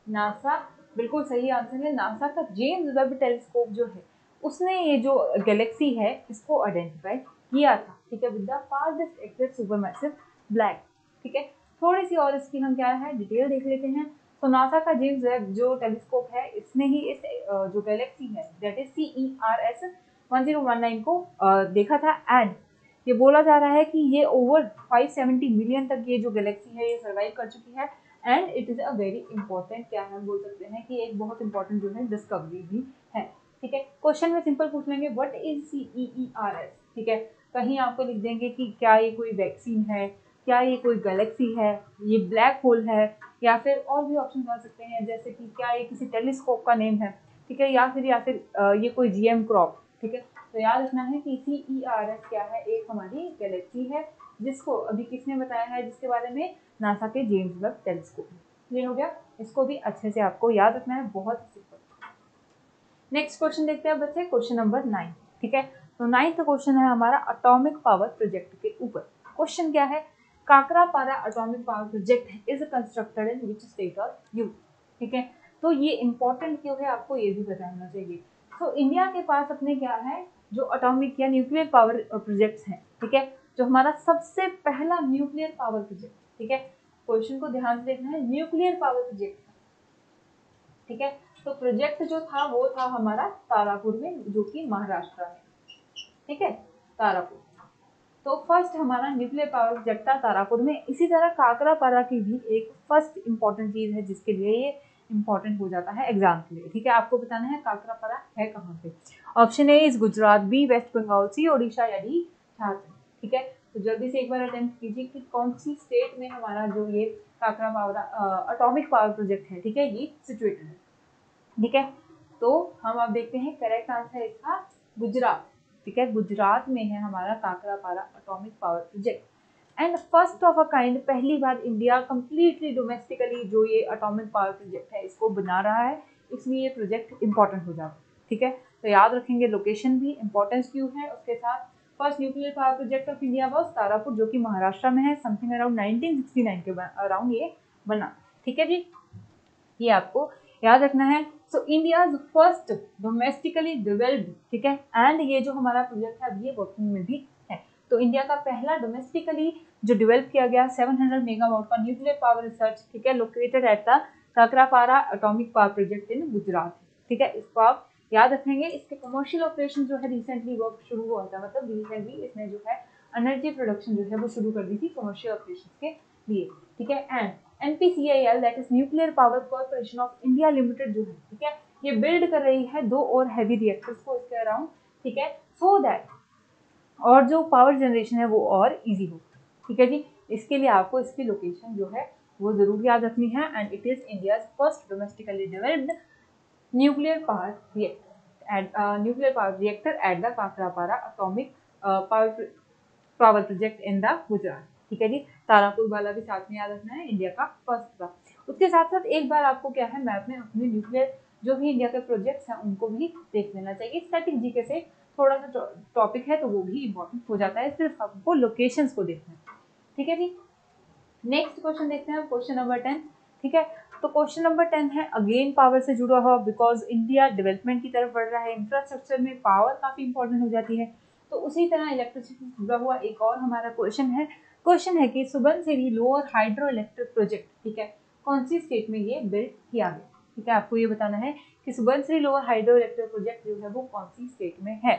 नासा बिल्कुल सही आंसर है। नासा का जेम्स वेब टेलीस्कोप जो है उसने ये जो गैलेक्सी है इसको आइडेंटिफाई किया था, ठीक है, with the farthest active supermassive black, ठीक है। थोड़ी सी और इसकी हम क्या है डिटेल देख लेते हैं। तो नासा का जेम्स वेब जो टेलीस्कोप है इसने ही इस जो गैलेक्सी है दैट इज CERS 1019 को देखा था। एंड ये बोला जा रहा है कि ये ओवर 570 मिलियन तक ये जो गैलेक्सी है ये सर्वाइव कर चुकी है। And it is a very important, क्या हम बोल सकते हैं कि एक बहुत इंपॉर्टेंट जो है डिस्कवरी भी है। ठीक है, क्वेश्चन में सिंपल पूछ लेंगे व्हाट इज CERS। ठीक है, कहीं आपको लिख देंगे कि क्या ये कोई वैक्सीन है, क्या ये कोई गैलेक्सी है, ये ब्लैक होल है, या फिर और भी ऑप्शन आ सकते हैं जैसे कि क्या ये किसी टेलीस्कोप का नेम है। ठीक है, या फिर ये कोई GM क्रॉप। ठीक है, तो याद रखना है कि CERS क्या है, एक हमारी गैलेक्सी है जिसको अभी किसने बताया है, जिसके बारे में नासा के जेम्स वेब टेलीस्कोप। क्लियर हो गया, इसको भी अच्छे से आपको याद रखना है, बहुत सिंपल। नेक्स्ट क्वेश्चन देखते हैं बच्चे, क्वेश्चन नंबर 9। ठीक है, तो 9th क्वेश्चन है हमारा एटॉमिक पावर प्रोजेक्ट के ऊपर। क्वेश्चन क्या है, Kakrapar atomic power project is constructed in which state of US. ठीक है, तो ये इंपॉर्टेंट क्यों है आपको ये भी पता होना चाहिए। तो इंडिया के पास अपने क्या है, जो एटॉमिक या न्यूक्लियर पावर प्रोजेक्ट्स हैं। ठीक है, जो हमारा सबसे पहला न्यूक्लियर पावर प्रोजेक्ट, ठीक है, क्वेश्चन को ध्यान से देखना है, न्यूक्लियर पावर प्रोजेक्ट। ठीक है, तो प्रोजेक्ट जो था वो था हमारा तारापुर में, जो कि महाराष्ट्र में। ठीक है, तारापुर, तो फर्स्ट हमारा न्यूक्लियर पावर प्रोजेक्ट था तारापुर में। इसी तरह काकरापारा की भी एक फर्स्ट इंपॉर्टेंट चीज है जिसके लिए ये इंपॉर्टेंट हो जाता है एग्जाम के लिए। ठीक है, आपको बताना है काकरापारा है कहाँ पे। Option A is Gujarat, B West Bengal, C Odisha या डी झारखंड। ठीक है, तो जल्दी से एक बार अटेम्प्ट कीजिए कि कौन सी स्टेट में हमारा जो ये काकरापारा एटॉमिक पावर प्रोजेक्ट है, ठीक है, ये सिचुएटेड है। ठीक है, तो हम अब देखते हैं करेक्ट आंसर इसका गुजरात। ठीक है, गुजरात में है हमारा Kakrapar atomic power project. And first of a kind, पहली बार इंडिया कंप्लीटली डोमेस्टिकली जो ये एटॉमिक पावर प्रोजेक्ट है इसको बना रहा है, इसलिए ये प्रोजेक्ट इंपॉर्टेंट हो जाता है। ठीक है, तो याद रखेंगे लोकेशन भी इंपॉर्टेंस क्यों है, उसके साथ first nuclear power project of India was Tarapur, जो कि महाराष्ट्र में है, समथिंग अराउंड 1969 के अराउंड ये बना। ठीक है जी, ये आपको याद रखना है। सो इंडियाज फर्स्ट डोमेस्टिकली डेवलप्ड, ठीक है, एंड ये जो हमारा प्रोजेक्ट है ये वर्किंग में भी है। तो इंडिया का पहला डोमेस्टिकली जो डेवलप किया गया 700 मेगावाट का न्यूक्लियर पावर रिसर्च, ठीक है, located at the Kakrapar atomic power project in Gujarat. ठीक है, इसको आप याद रखेंगे। इसके कमर्शियल ऑपरेशन जो है रिसेंटली वर्क शुरू हुआ था, मतलब रिसेंटली इसने जो है एनर्जी प्रोडक्शन जो है वो शुरू कर दी थी कमर्शियल ऑपरेशन के लिए। ठीक है, and NPCIL that is nuclear power corporation of India limited जो है, ठीक है, ये बिल्ड कर रही है 2 और हैवी रिएक्टर्स को इसके अराउंड। ठीक है, सो दैट और जो पावर जनरेशन है वो और इजी हो। ठीक है जी, इसके लिए आपको इसकी लोकेशन जो है वो जरूर याद रखनी है। And it is India's first domestically developed nuclear power reactor at the Kakrapar atomic power project in the Gujarat. ठीक है जी, तारापुर वाला भी साथ में याद रखना है, इंडिया का फर्स्ट था। उसके साथ साथ एक बार आपको क्या है, मैप में अपने न्यूक्लियर जो भी इंडिया के प्रोजेक्ट्स हैं उनको भी देख लेना चाहिए। स्टैटिक जीके से थोड़ा सा टॉपिक है तो वो भी इंपॉर्टेंट हो जाता है, सिर्फ आपको लोकेशंस को देखना है। ठीक है जी, नेक्स्ट क्वेश्चन देखते हैं, क्वेश्चन नंबर 10। ठीक है, तो क्वेश्चन नंबर 10 है अगेन पावर से जुड़ा हुआ, बिकॉज इंडिया डेवलपमेंट की तरफ बढ़ रहा है, इंफ्रास्ट्रक्चर में पावर काफी इंपॉर्टेंट हो जाती है। तो उसी तरह इलेक्ट्रिसिटी से जुड़ा हुआ एक और हमारा क्वेश्चन है कि Subansiri lower hydro electric project, ठीक है, कौन सी स्टेट में ये बिल्ड किया गया। ठीक है, आपको ये बताना है कि Subansiri lower hydro electric project जो है वो कौन सी स्टेट में है।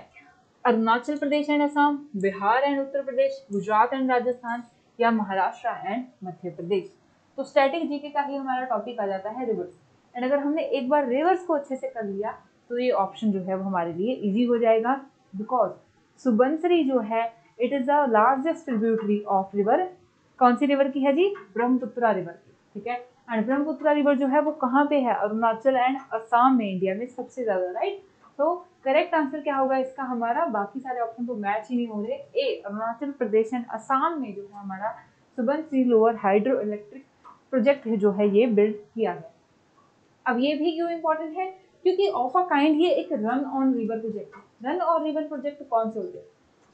Arunachal Pradesh and Assam, Bihar and Uttar Pradesh, Gujarat and Rajasthan, या महाराष्ट्र एंड मध्य प्रदेश। तो स्टैटिक जीके का ही हमारा टॉपिक आ जाता है रिवर्स। एंड अगर हमने एक बार रिवर्स को अच्छे से कर लिया तो ये ऑप्शन जो है वो हमारे लिए इजी हो जाएगा, बिकॉज सुबनसिरी जो है it is the largest tributary of river, कौन सी रिवर की है जी, ब्रह्मपुत्रा रिवर की। ठीक है, एंड ब्रह्मपुत्रा रिवर जो है वो कहाँ पे है, अरुणाचल एंड असम में, इंडिया में सबसे ज्यादा, राइट। तो करेक्ट आंसर क्या होगा इसका हमारा, बाकी सारे ऑप्शन तो मैच ही नहीं हो रहे, ए अरुणाचल प्रदेश एंड असम में जो है हमारा Subansiri lower hydro electric project है जो है ये बिल्ड किया है। अब ये भी क्यों इंपॉर्टेंट है, क्योंकि ऑफ अ काइंड ये एक रन ऑन रिवर प्रोजेक्ट है। रन ऑन रिवर प्रोजेक्ट कौन से होते हैं,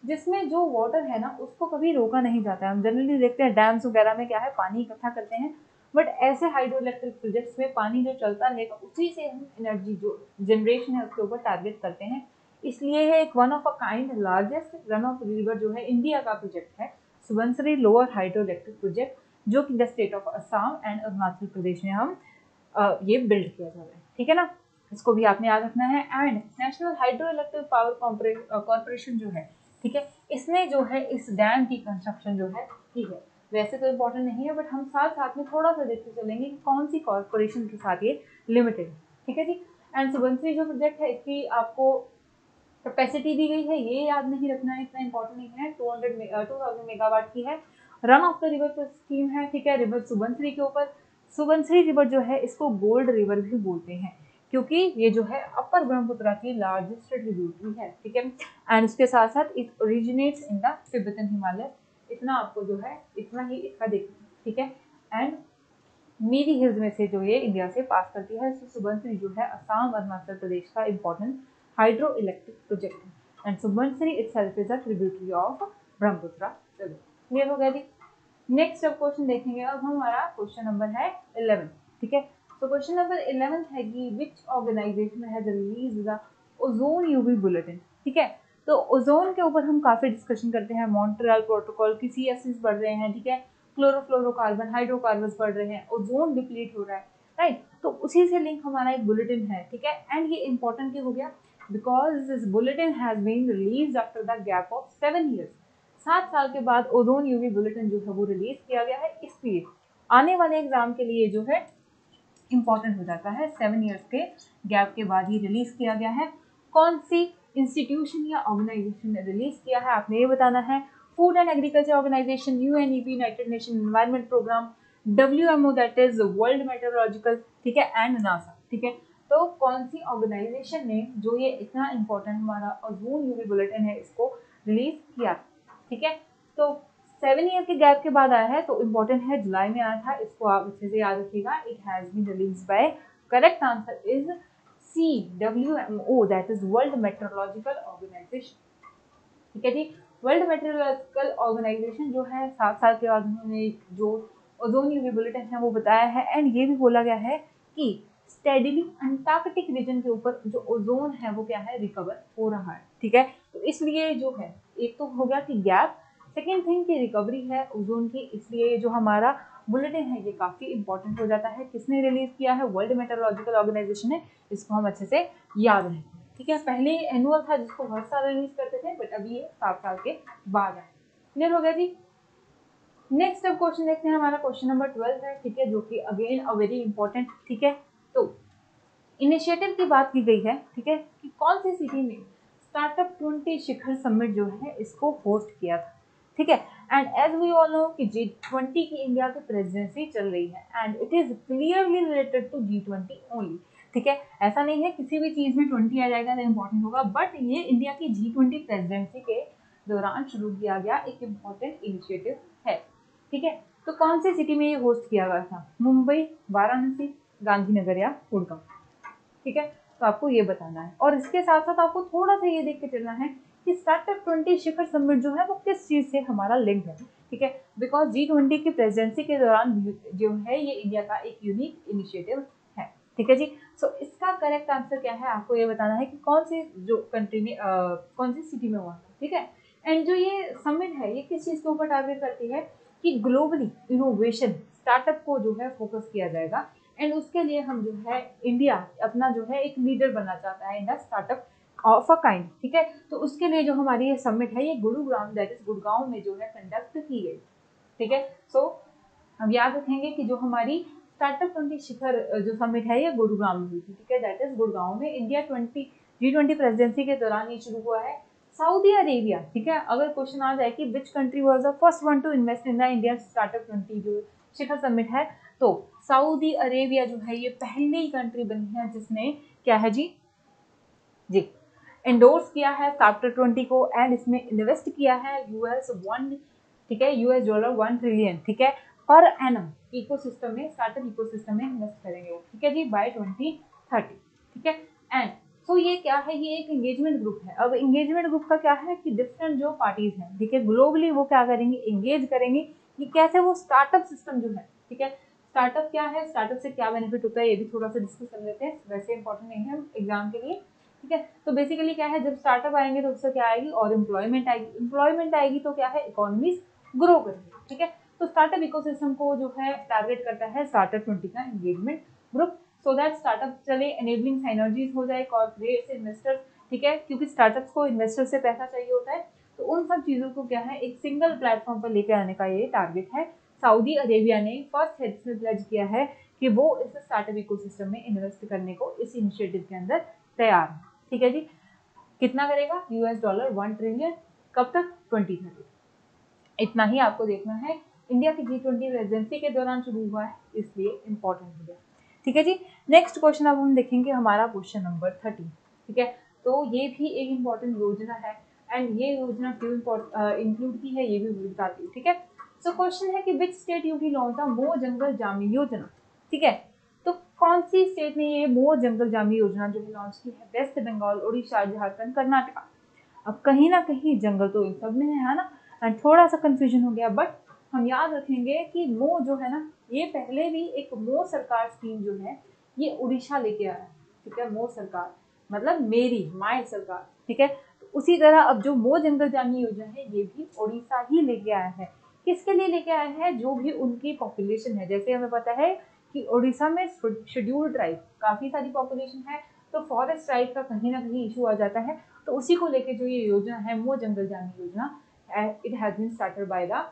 जिसमें जो वाटर है ना उसको कभी रोका नहीं जाता है। हम जनरली देखते हैं डैम्स वगैरह में क्या है, पानी इकट्ठा करते हैं, बट ऐसे हाइड्रो इलेक्ट्रिक प्रोजेक्ट्स में पानी जो चलता रहेगा उसी से हम एनर्जी जो जनरेशन है उसके ऊपर टारगेट करते हैं। इसलिए है एक one of a kind largest run of river जो है इंडिया का प्रोजेक्ट है Subansiri lower hydro electric project, जो कि the state of Assam and Arunachal Pradesh में हम ये बिल्ड किया जा रहा है, ठीक है ना, इसको भी आपने याद रखना है। And national hydro electric power corporation जो है, ठीक है, इसने जो है इस डैम की कंस्ट्रक्शन जो है की है। वैसे तो इम्पोर्टेंट नहीं है, बट हम साथ साथ में थोड़ा सा देखते चलेंगे कि कौन सी कॉर्पोरेशन के साथ ये लिमिटेड है, ठीक है जी। एंड सुबनसिरी जो प्रोजेक्ट है, इसकी आपको कैपेसिटी दी गई है, ये याद नहीं रखना है, इतना इंपॉर्टेंट नहीं है। 2000 मेगावाट की है, run of the river scheme है, ठीक है, रिवर सुबनसिरी के ऊपर। सुबनसिरी रिवर जो है इसको गोल्ड रिवर भी बोलते हैं, क्योंकि ये जो है अपर ब्रह्मपुत्र की लार्जेस्ट ट्रिब्यूटरी है, ठीक है। एंड उसके साथ साथ it originates in the Tibetan Himalaya, इतना आपको जो है इतना ही इसका देखना, ठीक है। एंड मीरी हिल्स में से जो ये इंडिया से पास करती है। सुबनसिरी जो है असम और अरुणाचल प्रदेश का इंपॉर्टेंट हाइड्रो इलेक्ट्रिक प्रोजेक्ट है। And Subansiri itself is a tributary of Brahmaputra river. Clear हो गया जी। नेक्स्ट अब क्वेश्चन देखेंगे, अब हमारा क्वेश्चन नंबर है 11, ठीक है। तो क्वेश्चन नंबर 11 है कि which organisation has released the ozone UV bulletin, ठीक है। तो ओजोन के ऊपर हम काफी डिस्कशन करते हैं, मॉन्ट्रियल प्रोटोकॉल की CFCs पढ़ रहे हैं, ठीक है, क्लोरोफ्लोरोकार्बन हाइड्रोकार्बन पढ़ रहे हैं, ओजोन डिप्लीट हो रहा है, राइट। तो उसी से लिंक हमारा एक बुलेटिन है, ठीक है। एंड ये इंपॉर्टेंट क्यों हो गया, because this bulletin has been released after the gap of 7 years। 7 साल के बाद ओजोन यूवी बुलेटिन जो है वो रिलीज किया गया है, इसलिए आने वाले एग्जाम के लिए जो है इंपॉर्टेंट हो जाता है। 7 years के गैप के बाद ये रिलीज किया गया है। कौन सी इंस्टीट्यूशन या ऑर्गेनाइजेशन ने रिलीज किया है, आपने ये बताना है। Food and agriculture organization, UNEP united nation environment program, WMO that is world meteorological, ठीक है, एंड नासा, ठीक है। तो कौन सी ऑर्गेनाइजेशन ने जो ये इतना इंपॉर्टेंट हमारा ओजोन यूवी बुलेटिन है इसको रिलीज किया, ठीक है। तो 7 year के गैप के बाद आया है, तो इम्पोर्टेंट है, जुलाई में आया था, इसको आप अच्छे से याद रखिएगा। It has been release by, correct answer is CWMO that is world meteorological organization, ठीक है जी। वर्ल्ड मेट्रोलॉजिकल ऑर्गेनाइजेशन जो है 7 साल के बाद उन्होंने जो ओजोन यूवी बुलेटिन है वो बताया है। एंड ये भी बोला गया है कि स्टेडीली अंटार्कटिक रीजन के ऊपर जो ओजोन है वो क्या है, रिकवर हो रहा है, ठीक है। तो इसलिए जो है एक तो हो गया कि गैप, सेकेंड थिंग की रिकवरी है ओजोन की, इसलिए जो हमारा बुलेटिन है ये काफी इंपॉर्टेंट हो जाता है। किसने रिलीज किया है, वर्ल्ड मेट्रोलॉजिकल ऑर्गेनाइजेशन ने, इसको हम अच्छे से याद रखें, ठीक है। पहले एनुअल था जिसको हर साल रिलीज करते थे, बट अभी ये 7 साल के बाद आए। क्लियर हो गया जी। नेक्स्ट अब क्वेश्चन देखते हैं, हमारा क्वेश्चन नंबर 12 है, ठीक है, जो कि अगेन अ वेरी इंपॉर्टेंट, ठीक है। तो इनिशिएटिव की बात की गई है, ठीक है, कि कौन सी सिटी ने स्टार्टअप 20 शिखर समिट जो है इसको होस्ट किया था, ठीक है। And as we all know कि G20 की इंडिया की प्रेसिडेंसी चल रही है, and it is clearly related to G20 only, ठीक है। ऐसा नहीं है किसी भी चीज में 20 आ जाएगा तो इम्पोर्टेंट होगा, बट ये इंडिया की G20 प्रेसिडेंसी के दौरान शुरू किया गया एक इम्पोर्टेंट इनिशिएटिव है, ठीक है। तो कौन सी सिटी में ये होस्ट किया गया था, मुंबई, वाराणसी, गांधीनगर या गुड़गांव, ठीक है। तो आपको ये बताना है, और इसके साथ साथ आपको थोड़ा सा ये देख के चलना है कि स्टार्टअप 20 शिखर समिट जो है वो किस चीज से हमारा लिंक है, ठीक है। बिकॉज G20 की प्रेसिडेंसी के दौरान जो है ये इंडिया का एक यूनिक इनिशिएटिव है, ठीक है जी। सो इसका करेक्ट आंसर क्या है, आपको ये बताना है कि कौन सी जो कंट्री में कौन सी सिटी में हुआ था, ठीक है। एंड जो ये समिट है ये किस चीज के ऊपर टारगेट करती है कि ग्लोबली इनोवेशन स्टार्टअप को जो है फोकस किया जाएगा। एंड उसके लिए हम जो है इंडिया अपना जो है एक लीडर बनना चाहता है in the startup of a kind, ठीक है। तो उसके लिए जो हमारी ये समिट है ये गुरुग्राम दैट इज गुड़गांव में जो है कंडक्ट की गई, ठीक है। सो हम याद रखेंगे कि जो हमारी स्टार्टअप 20 शिखर जो समिट है ये गुरुग्राम में हुई थी, ठीक है, दैट इज गुड़गांव में। इंडिया G20 प्रेसिडेंसी के दौरान ये शुरू हुआ है। सऊदी अरेबिया, ठीक है, अगर क्वेश्चन आ जाए कि which country was the first one two invest in the India startup 20 जो शिखर समिट है, तो सऊदी अरेबिया जो है ये पहली कंट्री बनी है जिसने क्या है जी एंडोर्स किया है स्टार्टअप 20 को, एंड इसमें इन्वेस्ट किया है $1, ठीक है, $1 ट्रिलियन, ठीक है, पर एनम इकोसिस्टम में, स्टार्टअप इकोसिस्टम में इन्वेस्ट करेंगे वो, ठीक है जी, बाय 2030, ठीक है। एंड सो ये क्या है, ये एक एंगेजमेंट ग्रुप है। अब एंगेजमेंट ग्रुप का क्या है कि डिफरेंट जो पार्टीज हैं, ठीक है, ग्लोबली वो क्या करेंगे, एंगेज करेंगे कि कैसे वो स्टार्टअप सिस्टम जो है, ठीक है, स्टार्टअप क्या है, स्टार्टअप से क्या बेनिफिट होता है, ये भी थोड़ा सा डिस्कस कर लेते हैं, वैसे इंपॉर्टेंट नहीं है एग्जाम के लिए, ठीक है। तो बेसिकली क्या है, जब स्टार्टअप आएंगे तो उससे क्या आएगी, और एम्प्लॉयमेंट आएगी, एम्प्लॉयमेंट आएगी तो क्या है, इकोनॉमीज ग्रो करेंगे, ठीक है। तो स्टार्टअप इकोसिस्टम को जो है टारगेट करता है स्टार्टअप 20 का engagement group. So that startup चले, एनेबलिंग साइनर्जीज हो जाए कॉर्पोरेट्स, इन्वेस्टर्स, ठीक है, क्योंकि स्टार्टअप्स को इन्वेस्टर से पैसा चाहिए होता है। तो उन सब चीज़ों को क्या है एक सिंगल प्लेटफॉर्म पर लेके आने का ये टारगेट है। सऊदी अरेबिया ने फर्स्ट हेड्स में प्लेज किया है कि वो इस स्टार्टअप इकोसिस्टम में इन्वेस्ट करने को इस इनिशिएटिव के अंदर तैयार है, ठीक है जी। कितना करेगा? $1 ट्रिलियन, कब तक? 2030। इतना ही आपको देखना है। इंडिया की G20 प्रेसिडेंसी के दौरान शुरू हुआ है, इसलिए इम्पोर्टेंट हो गया, ठीक है जी। नेक्स्ट क्वेश्चन अब हम देखेंगे हमारा क्वेश्चन नंबर 30, ठीक है। तो ये भी एक इम्पोर्टेंट योजना है एंड ये योजना क्यों इंक्लूड की है ये भी बताती हूँ, ठीक है। सो क्वेश्चन है कि विच स्टेट यू की लॉन्च द मोर जंगल जामी योजना, ठीक है। तो कौन सी स्टेट ने ये मोर जंगल जामी योजना जो है लॉन्च की है? वेस्ट बंगाल, उड़ीसा, झारखंड, कर्नाटका। अब कहीं ना कहीं जंगल तो इन सब में है ना, एंड थोड़ा सा कंफ्यूजन हो गया, बट हम याद रखेंगे कि मो जो है ना, ये पहले भी एक मो सरकार स्कीम जो है ये उड़ीसा लेके आया है, ठीक है। मो सरकार मतलब मेरी, माय सरकार, ठीक है। तो उसी तरह अब जो मो जंगल जामी योजना है ये भी उड़ीसा ही लेके आया है। किसके लिए लेके आया है? जो भी उनकी पॉपुलेशन है, जैसे हमें पता है कि उड़ीसा में शेड्यूल्ड ट्राइब काफी सारी पॉपुलेशन है, तो फॉरेस्ट राइट का कहीं ना कहीं इशू आ जाता है। तो उसी को लेके जो ये योजना है मो Jungle Jami Yojana, it has been started by the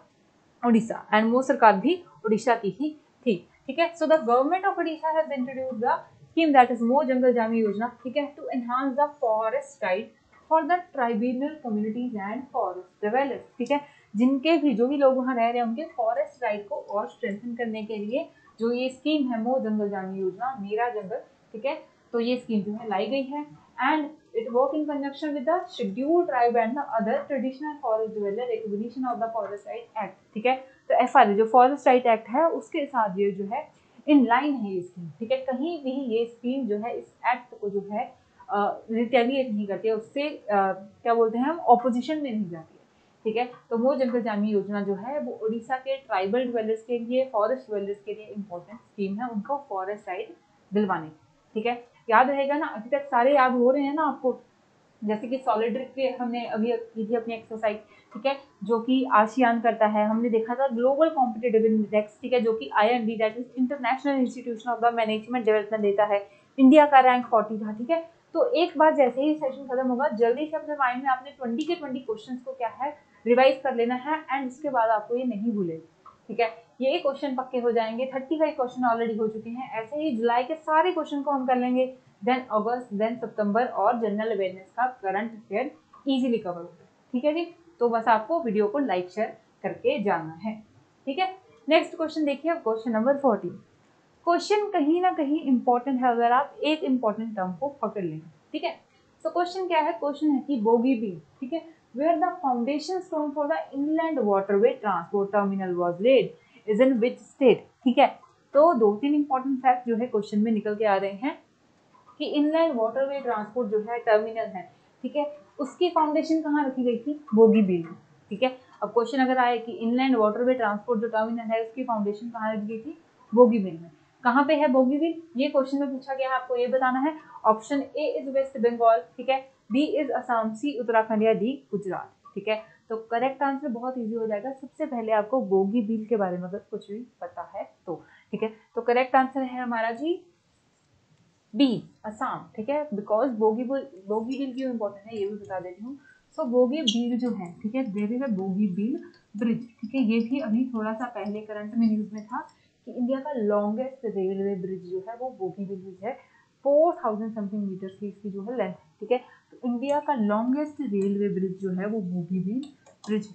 Orissa and वो सरकार भी उड़ीसा की ही थी, ठीक है। So the government of Orissa has introduced the scheme that is Mo Jungle Jami Yojana, ठीक है, to enhance the forest right for the tribal communities and forest developers, ठीक है। जिनके भी जो भी लोग वहाँ रह रहे हैं उनके फॉरेस्ट राइट को और स्ट्रेंथन करने के लिए जो ये स्कीम है मो जंगल जामी योजना, मेरा जंगल, ठीक है। तो ये स्कीम जो है लाई गई है and it work in conjunction with the scheduled tribe and the other traditional forest dweller recognition of the forest right act, ठीक है। तो FR जो फॉरेस्ट राइट एक्ट है उसके साथ ये जो है इन लाइन है ये स्कीम, ठीक है। कहीं भी ये स्कीम जो है इस एक्ट को जो है रिटेलिएट नहीं करती है, उससे क्या बोलते हैं हम, ऑपोजिशन में नहीं जाती है, ठीक है। तो वो जंगल जामी योजना जो है वो उड़ीसा के ट्राइबल ड्वेलर्स के लिए, फॉरेस्ट ड्वेलर्स के लिए इंपॉर्टेंट स्कीम है उनको फॉरेस्ट राइट दिलवाने, ठीक है। याद रहेगा ना, अभी तक सारे याद हो रहे हैं ना आपको, जैसे कि सॉलिडरिक के हमने अभी की थी अपनी एक्सरसाइज, ठीक है, जो कि आसियान करता है। हमने देखा था ग्लोबल कॉम्पिटिटिव इंडेक्स, ठीक है, जो कि IMD that is international institution of the management development देता है। इंडिया का रैंक 40 था, ठीक है। तो एक बार जैसे ही सेशन खत्म होगा जल्दी से अपने माइंड में आपने 20 के 20 क्वेश्चन को क्या है रिवाइज कर लेना है एंड उसके बाद आपको ये नहीं भूलेगा, ठीक है। ये क्वेश्चन पक्के हो जाएंगे, 35 क्वेश्चन ऑलरेडी हो चुके हैं। ऐसे ही जुलाई के सारे क्वेश्चन को हम कर लेंगे, देन अगस्त, देन सितंबर और जनरल अवेयरनेस का करंट अफेयर इजीली कवर होगा, ठीक है जी। तो बस आपको वीडियो को लाइक शेयर करके जाना है, ठीक है। नेक्स्ट क्वेश्चन देखिए, क्वेश्चन नंबर 14। क्वेश्चन कहीं ना कहीं इंपॉर्टेंट है अगर आप एक इंपॉर्टेंट टर्म को पकड़ लेंगे, ठीक है। सो क्वेश्चन क्या है? क्वेश्चन है कि बोगीबील, ठीक है, where the foundation stone for the inland waterway transport terminal was laid is in which state, ठीक है। तो 2-3 इंपॉर्टेंट फैक्ट जो है क्वेश्चन में निकल के आ रहे हैं कि इनलैंड वाटरवे ट्रांसपोर्ट जो है टर्मिनल है, ठीक है, उसकी फाउंडेशन कहाँ रखी गई थी? बोगीबील में, ठीक है। अब क्वेश्चन अगर आए कि इनलैंड वाटरवे ट्रांसपोर्ट जो टर्मिनल है उसकी फाउंडेशन कहाँ रखी गई थी? बोगीबील में। कहाँ पे है बोगीबील? ये क्वेश्चन में पूछा गया है, आपको ये बताना है। Option A is west Bengal, ठीक है, B is Assam, C Uttarakhand या डी गुजरात, ठीक है। तो करेक्ट आंसर बहुत इजी हो जाएगा। सबसे पहले आपको बोगीबील के बारे में अगर कुछ भी पता है तो, ठीक है। तो करेक्ट आंसर है हमारा जी बी, असम, ठीक है। बिकॉज बोगीबील क्यों इंपॉर्टेंट है ये भी बता देती हूँ। सो बोगीबील जो है, ठीक है, there is a Bogibeel bridge, ठीक है। ये भी अभी थोड़ा सा पहले करंट में न्यूज में था कि इंडिया का लॉन्गेस्ट रेलवे ब्रिज जो है वो बोगीबील ब्रिज है। 4000 समथिंग मीटर की इसकी जो है लेंथ, ठीक है। तो इंडिया का लॉन्गेस्ट रेलवे ब्रिज जो है वो बोगीबील ब्रिज है,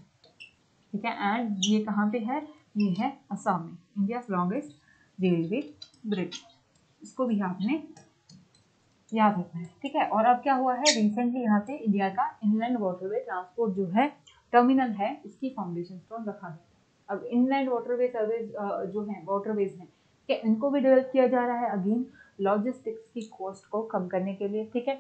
ठीक है। एंड ये कहाँ पे है? ये है असम में, इंडिया लॉन्गेस्ट रेलवे ब्रिज। इसको भी आपने याद रखना है, ठीक है। और अब क्या हुआ है, रिसेंटली यहाँ पे इंडिया का इनलैंड वाटरवे ट्रांसपोर्ट जो है टर्मिनल है, इसकी फाउंडेशन स्टोन रखा गया है। अब इनलैंड वाटरवे सर्विस जो है वाटरवेज हैं, ठीक है, इनको भी डेवलप किया जा रहा है अगेन लॉजिस्टिक्स की कॉस्ट को कम करने के लिए, ठीक है।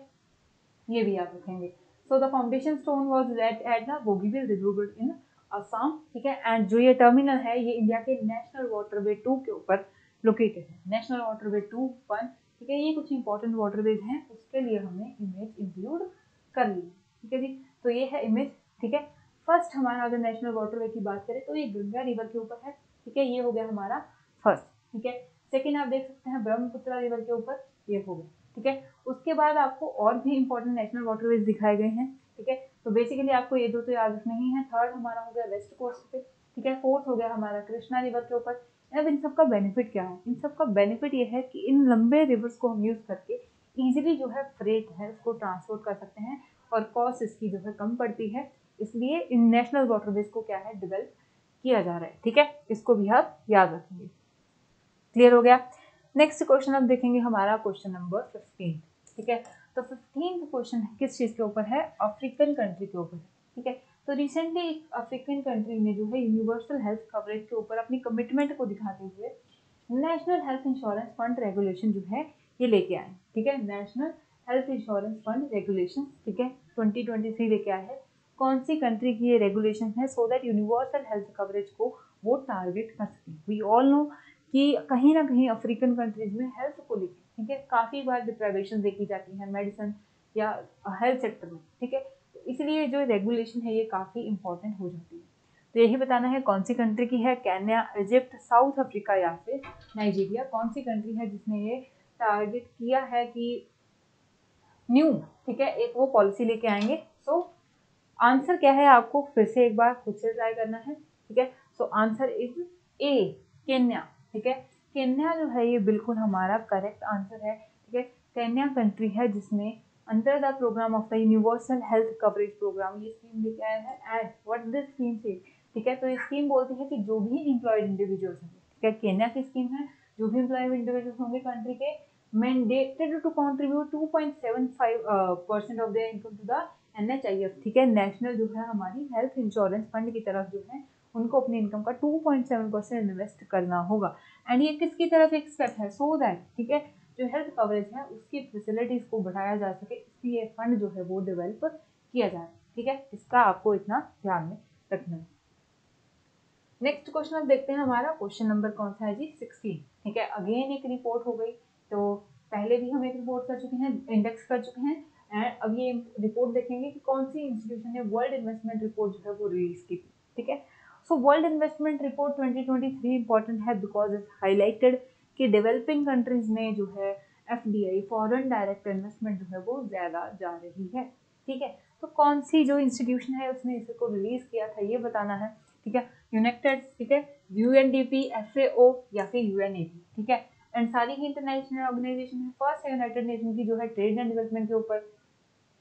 ये भी याद रखेंगे। So the foundation stone was laid at the Bogibeel river bridge in Assam, ठीक है। एंड जो ये टर्मिनल है ये इंडिया के नेशनल वाटरवे 2 के ऊपर लोकेटेड है। नेशनल वाटरवे 2 1, ठीक है। ये कुछ इंपॉर्टेंट वाटरवेज हैं, उसके लिए हमने इमेज इंक्लूड कर ली, ठीक है जी। तो ये है इमेज, ठीक है। फर्स्ट हमारा अगर नेशनल वाटरवे की बात करें तो ये गंगा रिवर के ऊपर है, ठीक है। ये हो गया हमारा फर्स्ट, ठीक है। सेकेंड आप देख सकते हैं ब्रह्मपुत्र रिवर के ऊपर, ये हो गया, ठीक है। उसके बाद आपको और भी इंपॉर्टेंट नेशनल वाटरवेज दिखाए गए हैं, ठीक है। तो बेसिकली आपको ये दो तो याद रखना ही है। थर्ड हमारा हो गया वेस्ट कोस्ट पे, ठीक है। फोर्थ हो गया हमारा कृष्णा रिवर के ऊपर। अब इन सब का बेनिफिट क्या है? इन सब का बेनिफिट ये है कि इन लंबे रिवर्स को हम यूज करके इजीली जो है फ्रेट है उसको ट्रांसपोर्ट कर सकते हैं और कॉस्ट इसकी जो है कम पड़ती है। इसलिए इन नेशनल वाटरवेज को क्या है, डेवलप किया जा रहा है, ठीक है। इसको भी आप याद रखेंगे। क्लियर हो गया। नेक्स्ट क्वेश्चन अब देखेंगे हमारा क्वेश्चन नंबर 15, ठीक है। तो 15 क्वेश्चन किस चीज के ऊपर है? अफ्रीकन कंट्री के ऊपर है, ठीक है। तो रिसेंटली एक अफ्रीकन कंट्री ने जो है यूनिवर्सल हेल्थ कवरेज के ऊपर अपनी कमिटमेंट को दिखाते हुए national health insurance fund regulation जो है ये लेके आए, ठीक है। National health insurance fund regulation, ठीक है, 2023 लेके आए हैं। कौन सी कंट्री की ये रेगुलेशन है? So that universal health coverage को वो टारगेट कर सके। वी ऑल नो कि कहीं ना कहीं अफ्रीकन कंट्रीज में हेल्थ को लेकर, ठीक है, काफी बार डिप्राइवेशन देखी जाती है मेडिसिन या हेल्थ सेक्टर में, ठीक है। तो इसलिए जो रेगुलेशन है ये काफी इंपॉर्टेंट हो जाती है। तो यही बताना है कौन सी कंट्री की है, केन्या, इजिप्ट, साउथ अफ्रीका या फिर नाइजीरिया। कौन सी कंट्री है जिसने ये टारगेट किया है कि न्यू, ठीक है, एक वो पॉलिसी लेके आएंगे। सो आंसर क्या है आपको फिर से एक बार खुद से ट्राई करना है, ठीक है। So answer is a, Kenya, ठीक है। केन्या जो है ये बिल्कुल हमारा करेक्ट आंसर है, ठीक है। केन्या कंट्री है जिसने under the program of the universal health coverage program ये स्कीम लेके आया है। एंड व्हाट दिस स्कीम से, ठीक है, तो ये स्कीम बोलती है कि जो भी एम्प्लॉयड इंडिविजुअल्स होंगे, ठीक है, केन्या की स्कीम है, जो भी एम्प्लॉयड इंडिविजुअल्स होंगे कंट्री के mandated to contribute 2.75% of their income to the NHIF, ठीक है, नेशनल जो है हमारी हेल्थ इंश्योरेंस फंड की तरफ जो है उनको अपनी इनकम का 2.7% इन्वेस्ट करना होगा। एंड ये किसकी तरफ एक स्टेप है? सो दैट, ठीक है, जो हेल्थ कवरेज है उसकी फैसिलिटीज को बढ़ाया जा सके, इसलिए फंड जो है वो डेवलप किया जा रहा है, ठीक है। इसका आपको इतना ध्यान में रखना है। नेक्स्ट क्वेश्चन अब देखते हैं हमारा क्वेश्चन नंबर कौन सा है जी, 16, ठीक है। अगेन एक रिपोर्ट हो गई, तो पहले भी हम एक रिपोर्ट कर चुके हैं, इंडेक्स कर चुके हैं, एंड अब ये रिपोर्ट देखेंगे कि कौन सी इंस्टीट्यूशन ने वर्ल्ड इन्वेस्टमेंट रिपोर्ट जो है वो रिलीज की थी, ठीक है। So world investment report 2023 important है बिकॉज इट हाईलाइटेड कि डेवलपिंग कंट्रीज में जो है FDI, फॉरेन डायरेक्ट इन्वेस्टमेंट जो है वो ज्यादा जा रही है, ठीक है। तो कौन सी जो इंस्टीट्यूशन है उसने इसको रिलीज किया था ये बताना है, ठीक है। यूनाइटेड, ठीक है, UNDP, FAO या फिर UNEP, ठीक है। एंड सारी ही इंटरनेशनल ऑर्गेनाइजेशन है। फर्स्ट है यूनाइटेड नेशन की जो है ट्रेड एंड डेवलपमेंट के ऊपर,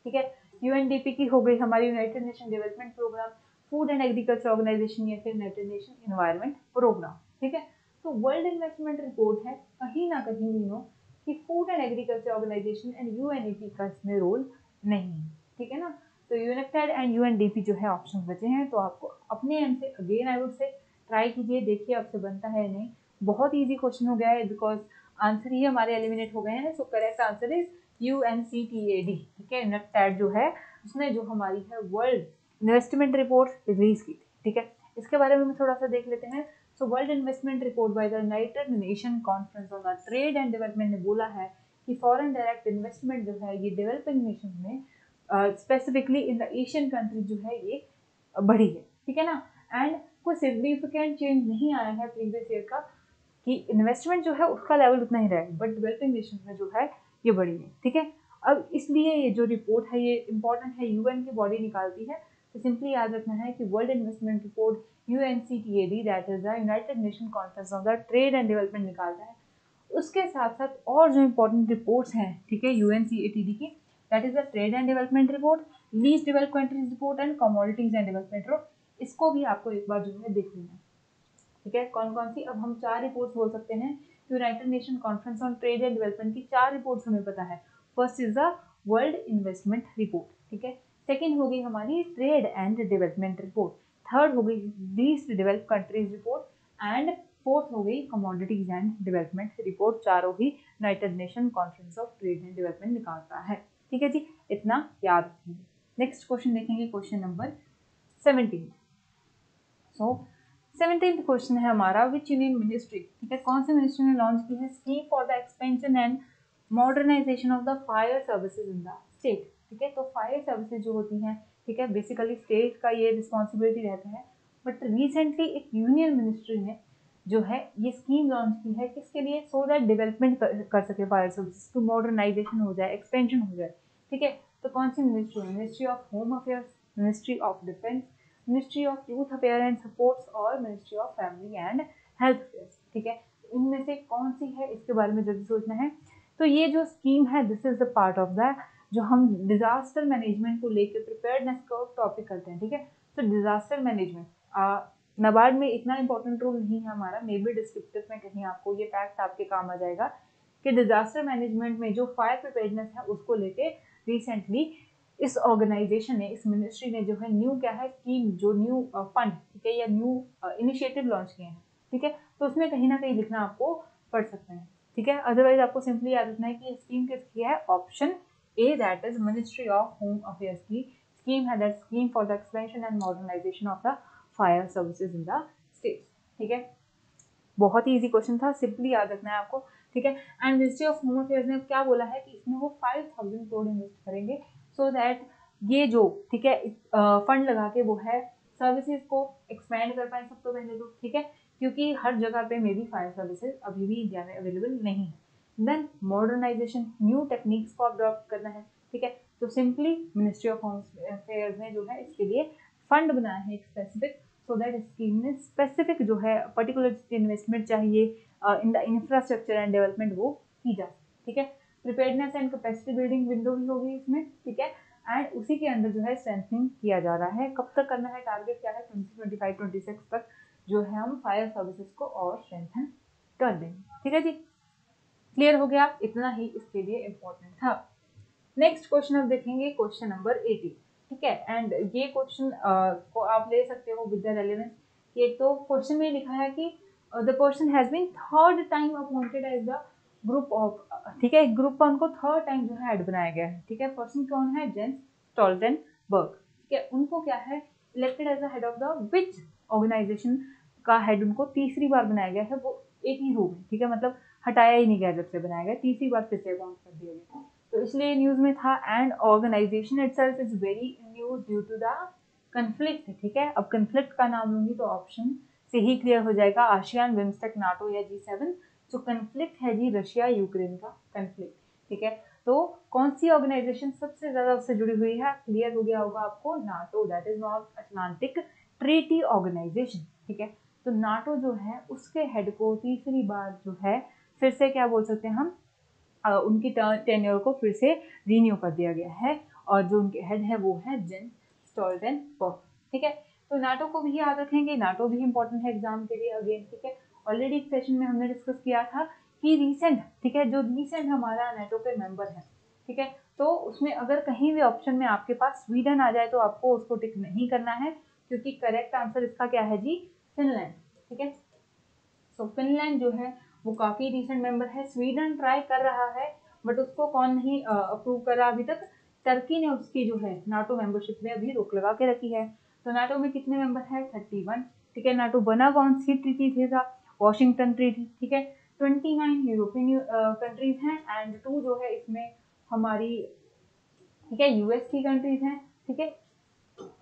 ठीक है। UNDP की हो गई हमारी united nation development program, food and agriculture organization या फिर यूनाइटेड नेशन एनवायरमेंट प्रोग्राम, ठीक है। तो वर्ल्ड इन्वेस्टमेंट रिपोर्ट है, कहीं ना कहीं यू नो कि food and agriculture organization and UNEP का इसमें रोल नहीं है, ठीक है ना। तो यूनाइटेड एंड UNDP जो है ऑप्शन बचे हैं, तो आपको अपने एंड से again I would say try कीजिए, देखिए आपसे बनता है नहीं। बहुत इजी क्वेश्चन हो गया है बिकॉज आंसर ही हमारे एलिमिनेट हो गए हैं। सो करेक्ट आंसर इज UNCTAD, ठीक है। यूनाइटेड जो है उसने जो हमारी है वर्ल्ड इन्वेस्टमेंट रिपोर्ट रिलीज की थी, ठीक है। इसके बारे में थोड़ा सा देख लेते हैं। So world investment report by the United Nation conference on the trade and development ने बोला है कि फॉरेन डायरेक्ट इन्वेस्टमेंट जो है ये डेवलपिंग नेशन में specifically in the Asian country जो है ये बढ़ी है, ठीक है ना। एंड कोई सिग्निफिकेंट चेंज नहीं आया है प्रीवियस ईयर का कि इन्वेस्टमेंट जो है उसका लेवल उतना ही रहा है, बट डेवलपिंग नेशन में जो है ये बढ़ी है, ठीक है। अब इसलिए ये जो रिपोर्ट है ये इंपॉर्टेंट है, UN की बॉडी निकालती है। तो सिंपली याद रखना है कि world investment report UNCTAD that is the United Nation conference on the trade and development निकालता है। उसके साथ साथ और जो इंपॉर्टेंट रिपोर्ट्स हैं, ठीक है, UNCTAD की, that is the trade and development report, least developed countries report and commodities and development report, इसको भी आपको एक बार जो है देख लेना है, ठीक है। कौन कौन सी? अब हम 4 रिपोर्ट्स बोल सकते हैं। United Nation conference on trade and development की 4 रिपोर्ट्स हमें पता है। First is the world investment report, ठीक है। सेकेंड हो गई हमारी trade and development report, third हो गई least developed countries report and fourth हो गई कमोडिटीज एंड डेवलपमेंट रिपोर्ट। चारों ही United Nation conference of trade and development निकालता है, ठीक है जी, इतना याद रखेंगे। नेक्स्ट क्वेश्चन देखेंगे, क्वेश्चन नंबर 17। सो 17th क्वेश्चन है हमारा, विच यूनियन मिनिस्ट्री, ठीक है, कौन सी मिनिस्ट्री ने लॉन्च की है scheme for the expansion and modernization of the fire services in the state, ठीक है। तो फायर सर्विसेज जो होती हैं, ठीक है, बेसिकली स्टेट का ये रिस्पॉन्सिबिलिटी रहता है, बट रिसेंटली एक यूनियन मिनिस्ट्री ने जो है ये स्कीम लॉन्च की है किसके लिए, सो दैट डेवलपमेंट कर सके फायर सर्विसेज, तो मॉडर्नाइजेशन हो जाए, एक्सपेंशन हो जाए, ठीक है। तो कौन सी मिनिस्ट्री है, ministry of home affairs, ministry of defence, ministry of youth affair and sports और ministry of family and health affairs, ठीक है। इनमें से कौन सी है, इसके बारे में जल्दी सोचना है। तो ये जो स्कीम है this is the part of the, जो हम डिजास्टर मैनेजमेंट को लेकर प्रिपेयर्डनेस का टॉपिक करते हैं, ठीक है। तो डिजास्टर मैनेजमेंट नाबार्ड में इतना इंपॉर्टेंट रोल नहीं है हमारा, मे बी डिस्क्रिप्टिव में कहीं आपको ये फैक्ट आपके काम आ जाएगा कि डिजास्टर मैनेजमेंट में जो फायर प्रिपेयर्डनेस है उसको लेके रिसेंटली इस ऑर्गेनाइजेशन ने, इस मिनिस्ट्री ने जो है न्यू क्या है स्कीम, जो न्यू फंड, ठीक है, या न्यू इनिशिएटिव लॉन्च किए हैं, ठीक है। तो उसमें कहीं ना कहीं लिखना आपको पड़ सकता है, ठीक है। अदरवाइज आपको सिंपली याद रखना है कि स्कीम किसकी है, option A that is ministry of home affairs की स्कीम है, that scheme for the expansion and modernization of the fire services in the state, ठीक है। बहुत ही इजी क्वेश्चन था, सिंपली याद रखना है आपको, ठीक है। And ministry of home affairs ने क्या बोला है कि इसमें वो 5000 करोड़ इन्वेस्ट करेंगे सो दैट ये जो, ठीक है, फंड लगा के वो है सर्विसेज को एक्सपेंड कर पाए सब तो पहले तो, ठीक है, क्योंकि हर जगह पे मे बी फायर सर्विसेज अभी भी इंडिया में अवेलेबल नहीं है। देन मॉडर्नाइजेशन, न्यू टेक्निक्स को अडॉप्ट करना है, ठीक है। तो simply ministry of home affairs ने जो है इसके लिए फंड बनाया है एक स्पेसिफिक, सो दैट स्कीम में स्पेसिफिक जो है पर्टिकुलर इन्वेस्टमेंट चाहिए in the infrastructure and development वो की जा सके, ठीक है। Preparedness and capacity building window भी होगी इसमें, ठीक है। एंड उसी के अंदर जो है स्ट्रेंथनिंग किया जा रहा है, कब तक करना है, टारगेट क्या है 2025-26 तक जो है हम फायर सर्विसेज को और स्ट्रेंथन कर देंगे, ठीक है जी। क्लियर हो गया, इतना ही इसके लिए इम्पोर्टेंट था। नेक्स्ट क्वेश्चन अब देखेंगे, क्वेश्चन नंबर 80, ठीक है। एंड ये क्वेश्चन को आप ले सकते हो विद द रेलेवेंस कि एक तो क्वेश्चन में लिखा है कि the person has been third time appointed as the group of, ठीक है, ग्रुप का उनको थर्ड टाइम जो है हेड बनाया गया है, ठीक है। पर्सन कौन है, जेंस स्टोल्टेनबर्ग, ठीक है। उनको क्या है elected as the head of the which organization का हेड उनको तीसरी बार बनाया गया है, वो एक ही रो में, ठीक है, मतलब हटाया ही नहीं गया जब से बनाया गया, तीसरी बार फिर से अपॉइंट कर दिया गया, तो इसलिए न्यूज में था। And organization itself is very news due to the conflict, ठीक है। अब कंफ्लिक्ट का नाम लूंगी तो ऑप्शन से ही क्लियर हो जाएगा, आसियान, बिम्स्टेक, नाटो या G7। जो कंफ्लिक्ट है जी रशिया यूक्रेन का कंफ्लिक्ट, ठीक है। तो कौन सी ऑर्गेनाइजेशन सबसे ज्यादा उससे जुड़ी हुई है, क्लियर हो गया होगा आपको, NATO, that is north Atlantic treaty organization, ठीक है। तो नाटो जो है उसके हेड को तीसरी बार जो है फिर से क्या बोल सकते हैं हम, उनकी टेन्योर को फिर से रीन्यू कर दिया गया है, और जो उनके हेड है वो है जेंस स्टोल्टेनबर्ग, ठीक है। तो नाटो को भी याद रखेंगे, नाटो भी इंपॉर्टेंट है एग्जाम के लिए अगेन, ठीक है। ऑलरेडी एक सेशन में हमने डिस्कस किया था कि रीसेंट, ठीक है, जो रीसेंट हमारा नाटो के मेंबर है, ठीक है, तो उसमें अगर कहीं भी ऑप्शन में आपके पास स्वीडन आ जाए तो आपको उसको टिक नहीं करना है, क्योंकि करेक्ट आंसर इसका क्या है जी, फिनलैंड, ठीक है। सो फिनलैंड जो है वो काफी रिसेंट मेंबर है, स्वीडन ट्राई कर रहा है बट उसको कौन नहीं अप्रूव कर रहा अभी तक, टर्की ने उसकी जो है नाटो मेंबरशिप में अभी रोक लगा के रखी है। तो नाटो में कितने मेंबर है, 31, ठीक है। नाटो बना कौन सी ट्रीटी से था, वॉशिंगटन ट्रीटी, ठीक है। 29 यूरोपियन कंट्रीज हैं एंड 2 जो है इसमें हमारी, ठीक है, यूएस की कंट्रीज हैं, ठीक है,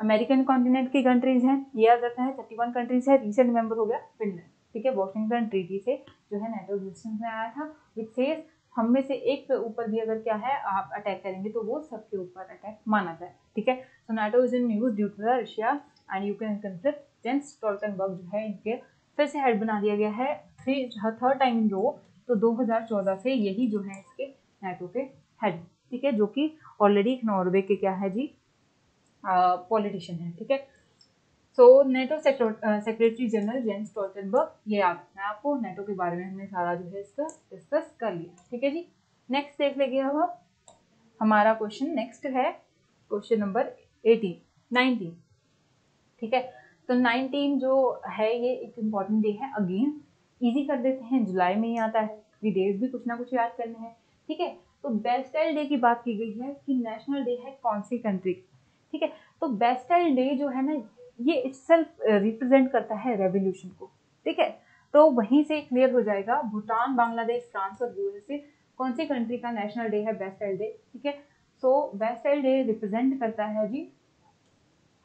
अमेरिकन कॉन्टिनेंट की कंट्रीज हैं, ये याद रखना है। 31 कंट्रीज है, रिसेंट मेंबर हो गया फिनलैंड, ठीक है। वॉशिंगटन ट्रीटी से जो है नाटो एग्जिस्टेंस में आया था, विच सेज हम में से एक के ऊपर भी अगर क्या है आप अटैक करेंगे तो वो सबके ऊपर अटैक माना जाए, ठीक है। So NATO is in news due to the Russia and Ukraine conflict. Jens Stoltenberg जो है इनके फिर से हेड बना दिया गया है, थर्ड टाइम इन रो, तो 2014 से यही जो है इसके नाटो के हेड, ठीक है, जो कि ऑलरेडी नॉर्वे के क्या है जी पॉलिटिशियन है, ठीक है। So NATO secretary general Jens Stoltenberg, ये याद रखना है आपको, नेटो के बारे में हमने सारा जो है इसका डिस्कस कर लिया, ठीक है जी। नेक्स्ट देख लेंगे हम, हमारा क्वेश्चन नेक्स्ट है क्वेश्चन नंबर 19, ठीक है। तो 19 जो है ये एक इम्पॉर्टेंट डे है, अगेन इजी कर देते हैं, जुलाई में ही आता है, डेज भी कुछ ना कुछ याद करने हैं, ठीक है। तो बेस्टाइल डे की बात की गई है कि नेशनल डे है कौन सी कंट्री, ठीक है। तो बेस्टाइल डे जो है ना ये इटसेल्फ रिप्रेजेंट करता है रेवोल्यूशन को, ठीक है। तो वहीं से क्लियर हो जाएगा, भूटान, बांग्लादेश, फ्रांस और यूएसए कौन सी कंट्री का नेशनल डे है बेस्टाइल डे, ठीक है। सो बेस्टाइल डे रिप्रेजेंट करता है जी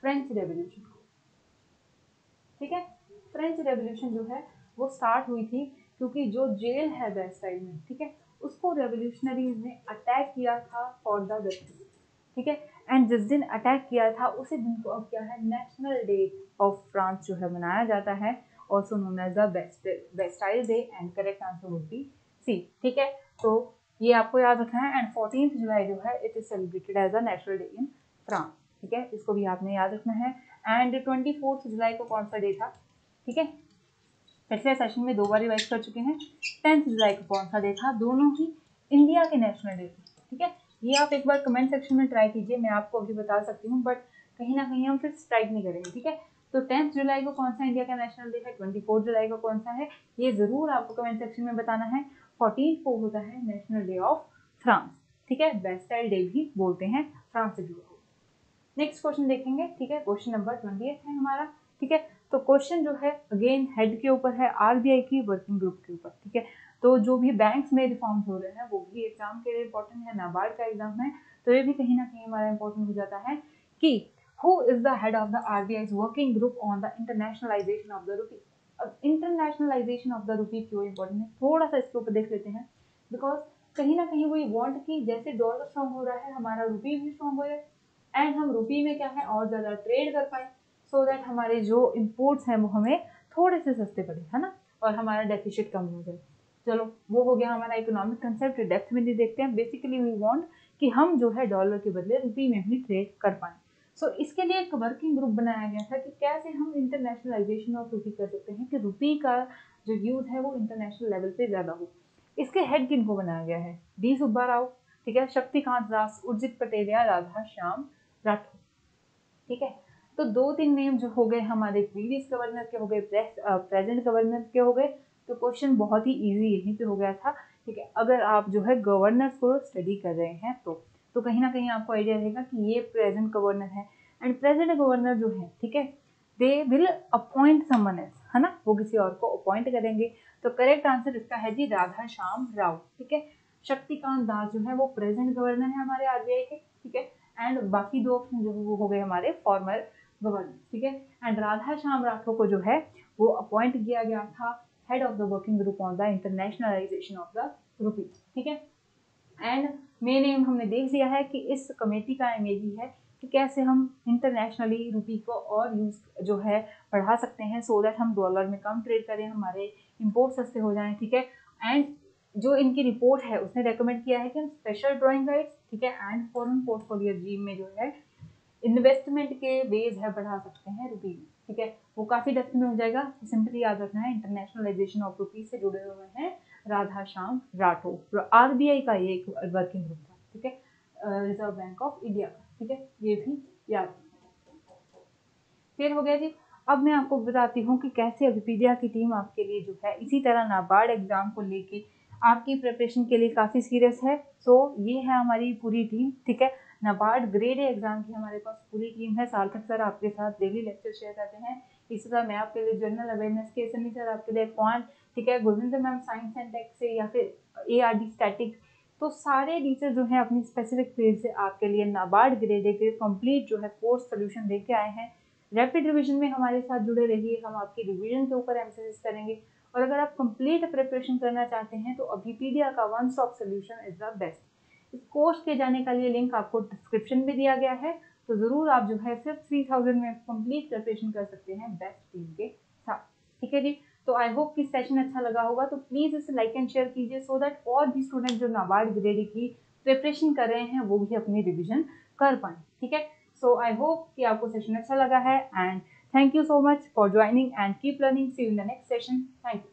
फ्रेंच रेवोल्यूशन को, ठीक है। फ्रेंच रेवोल्यूशन जो है वो स्टार्ट हुई थी क्योंकि जो जेल है बेस्टाइल में, ठीक है, उसको रेवोल्यूशनरीज ने अटैक किया था फॉर द वेस्ट, ठीक है। एंड जिस दिन अटैक किया था उसी दिन को अब क्या है, नेशनल डे ऑफ फ्रांस जो है मनाया जाता है, also known as the Bastille day, and correct answer would be C, ठीक है। तो ये आपको याद रखना है। एंड 14 जुलाई जो है it is celebrated as a national day in France, ठीक है, इसको भी आपने याद रखना है। एंड 24 जुलाई को कौन सा डे था, ठीक है, पिछले सेशन में 2 बार रिवाइज कर चुके हैं। 10 जुलाई को कौन सा डे था, दोनों ही इंडिया के नेशनल डे थे, ठीक है। ये आप एक बार कमेंट सेक्शन में ट्राई कीजिए, मैं आपको अभी बता सकती हूँ, बट कहीं ना कहीं हम फिर स्ट्राइक नहीं करेंगे, ठीक है। तो 10 जुलाई को कौन सा इंडिया का नेशनल डे है, 24 जुलाई को कौन सा है, ये जरूर आपको कमेंट सेक्शन में बताना है। 14 को होता है नेशनल डे ऑफ फ्रांस, ठीक है, बेस्टाइल डे भी बोलते हैं फ्रांस से जुड़ा। नेक्स्ट क्वेश्चन देखेंगे, ठीक है, क्वेश्चन नंबर 28 है हमारा, ठीक है। तो क्वेश्चन जो है अगेन हेड के ऊपर है, आरबीआई की वर्किंग ग्रुप के ऊपर, ठीक है। तो जो भी बैंक्स में रिफॉर्म्स हो रहे हैं वो भी एग्जाम के लिए इंपॉर्टेंट है, नाबार्ड का एग्जाम है, तो ये भी कहीं ना कहीं हमारा इंपॉर्टेंट हो जाता है कि who is the head of the RBI working group on the internationalisation of the rupee. अब इंटरनेशनलाइजेशन ऑफ द रूपी क्यों इंपॉर्टेंट है, थोड़ा सा इसके ऊपर देख लेते हैं। बिकॉज कहीं ना कहीं वो वांट कि जैसे डॉलर स्ट्रॉन्ग हो रहा है हमारा रूपी भी स्ट्रॉन्ग हो जाए, एंड हम रूपी में क्या है और ज़्यादा ट्रेड कर पाए, सो दैट हमारे जो इम्पोर्ट्स हैं वो हमें थोड़े से सस्ते पड़े, है ना, और हमारा डेफिसिट कम हो जाए। चलो वो हो गया हमारा इकोनॉमिक कंसेप्ट, डेप्थ में नहीं देखते हैं। बेसिकली वी वांट कि हम जो है डॉलर के बदले रूपी में भी ट्रेड कर पाए। सो इसके लिए एक वर्किंग ग्रुप बनाया गया था कि कैसे हम इंटरनेशनलाइजेशन ऑफ रूपी कर सकते हैं, कि रूपी का जो यूज है वो इंटरनेशनल लेवल पे ज़्यादा हो। इसके हेड किनको बनाया गया है, डी सुब्बा राव, ठीक है, शक्तिकांत दास, उर्जित पटेलिया, राधा श्याम राठौर, ठीक है। तो 2-3 नेम जो हो गए हमारे प्रीवियस गवर्नर के हो गए, प्रेजेंट गवर्नर के हो गए। तो क्वेश्चन बहुत ही इजी यहीं पे हो गया था, ठीक है। अगर आप जो है गवर्नर्स को स्टडी कर रहे हैं तो कहीं ना कहीं आपको आइडिया रहेगा कि ये प्रेजेंट गवर्नर है, एंड प्रेजेंट गवर्नर जो है, ठीक है, they will appoint someone else, है ना, वो किसी और को अपॉइंट करेंगे। तो करेक्ट आंसर इसका है जी राधा श्याम राव, ठीक है। शक्तिकांत दास जो है वो प्रेजेंट गवर्नर है हमारे आरबीआई के, ठीक है, एंड बाकी 2 ऑप्शन जो वो हो गए हमारे फॉर्मर गवर्नर, ठीक है। एंड राधा श्याम राठौर को जो है वो अपॉइंट किया गया था head of the working group on the internationalisation of the rupee, ठीक है। एंड मेन एम हमने देख लिया है कि इस कमेटी का एम यही है कि कैसे हम इंटरनेशनली रूपी को और यूज जो है बढ़ा सकते हैं, सो दैट हम डॉलर में कम ट्रेड करें, हमारे इम्पोर्ट सस्ते हो जाएं, ठीक है। एंड जो इनकी रिपोर्ट है उसने रेकमेंड किया है कि हम स्पेशल ड्राइंग राइट्स, ठीक है, एंड फॉरेन पोर्टफोलियो रिजीम में जो है इन्वेस्टमेंट के वेज है बढ़ा सकते हैं रूपी में, ठीक है। वो काफी डेप्थ में हो जाएगा, सिंपली याद रखना है इंटरनेशनलाइजेशन ऑफ रूपी से जुड़े हुए हैं राधा श्याम राठौर। आरबीआई का ये एक वर्किंग ग्रुप था, ठीक है, रिजर्व बैंक ऑफ इंडिया का, ठीक है, ये भी याद। फिर हो गया जी। अब मैं आपको बताती हूँ कि कैसे विकिपीडिया की टीम आपके लिए जो है इसी तरह नाबार्ड एग्जाम को लेके आपकी प्रिपरेशन के लिए काफ़ी सीरियस है। सो ये है हमारी पूरी टीम, ठीक है। नाबार्ड ग्रेड ए एग्जाम की हमारे पास पूरी टीम है। सार्थक सर आपके साथ डेली लेक्चर शेयर करते हैं, इसी तरह मैं आपके लिए जनरल अवेयरनेस के, सनी सर आपके लिए क्वांट, ठीक है, Gurvinder ma'am science and tech से, या फिर ARD स्टैटिक। तो सारे टीचर जो है अपनी स्पेसिफिक फील्ड से आपके लिए नाबार्ड ग्रेड ए के कंप्लीट जो है कोर्स सोल्यूशन लेके आए हैं। रैपिड रिवीजन में हमारे साथ जुड़े रहिए, हम आपकी रिवीजन के ऊपर एम्फेसिस करेंगे। और अगर आप कंप्लीट प्रिपरेशन करना चाहते हैं तो विकिपीडिया का one stop solution is the best. इस कोर्स के जाने का लिए लिंक आपको डिस्क्रिप्शन में दिया गया है, तो ज़रूर आप जो है सिर्फ 3000 में कंप्लीट प्रिपरेशन कर सकते हैं बेस्ट टीम के साथ, ठीक है जी। तो आई होप कि सेशन अच्छा लगा होगा, तो प्लीज़ इसे लाइक एंड शेयर कीजिए, सो दैट और भी स्टूडेंट जो नाबार्ड ग्रेड की प्रिपरेशन कर रहे हैं वो भी अपनी रिविजन कर पाएँ, ठीक है। So I hope कि आपको सेशन अच्छा लगा है, and thank you so much for joining and keep learning. See you in the next session. Thank you.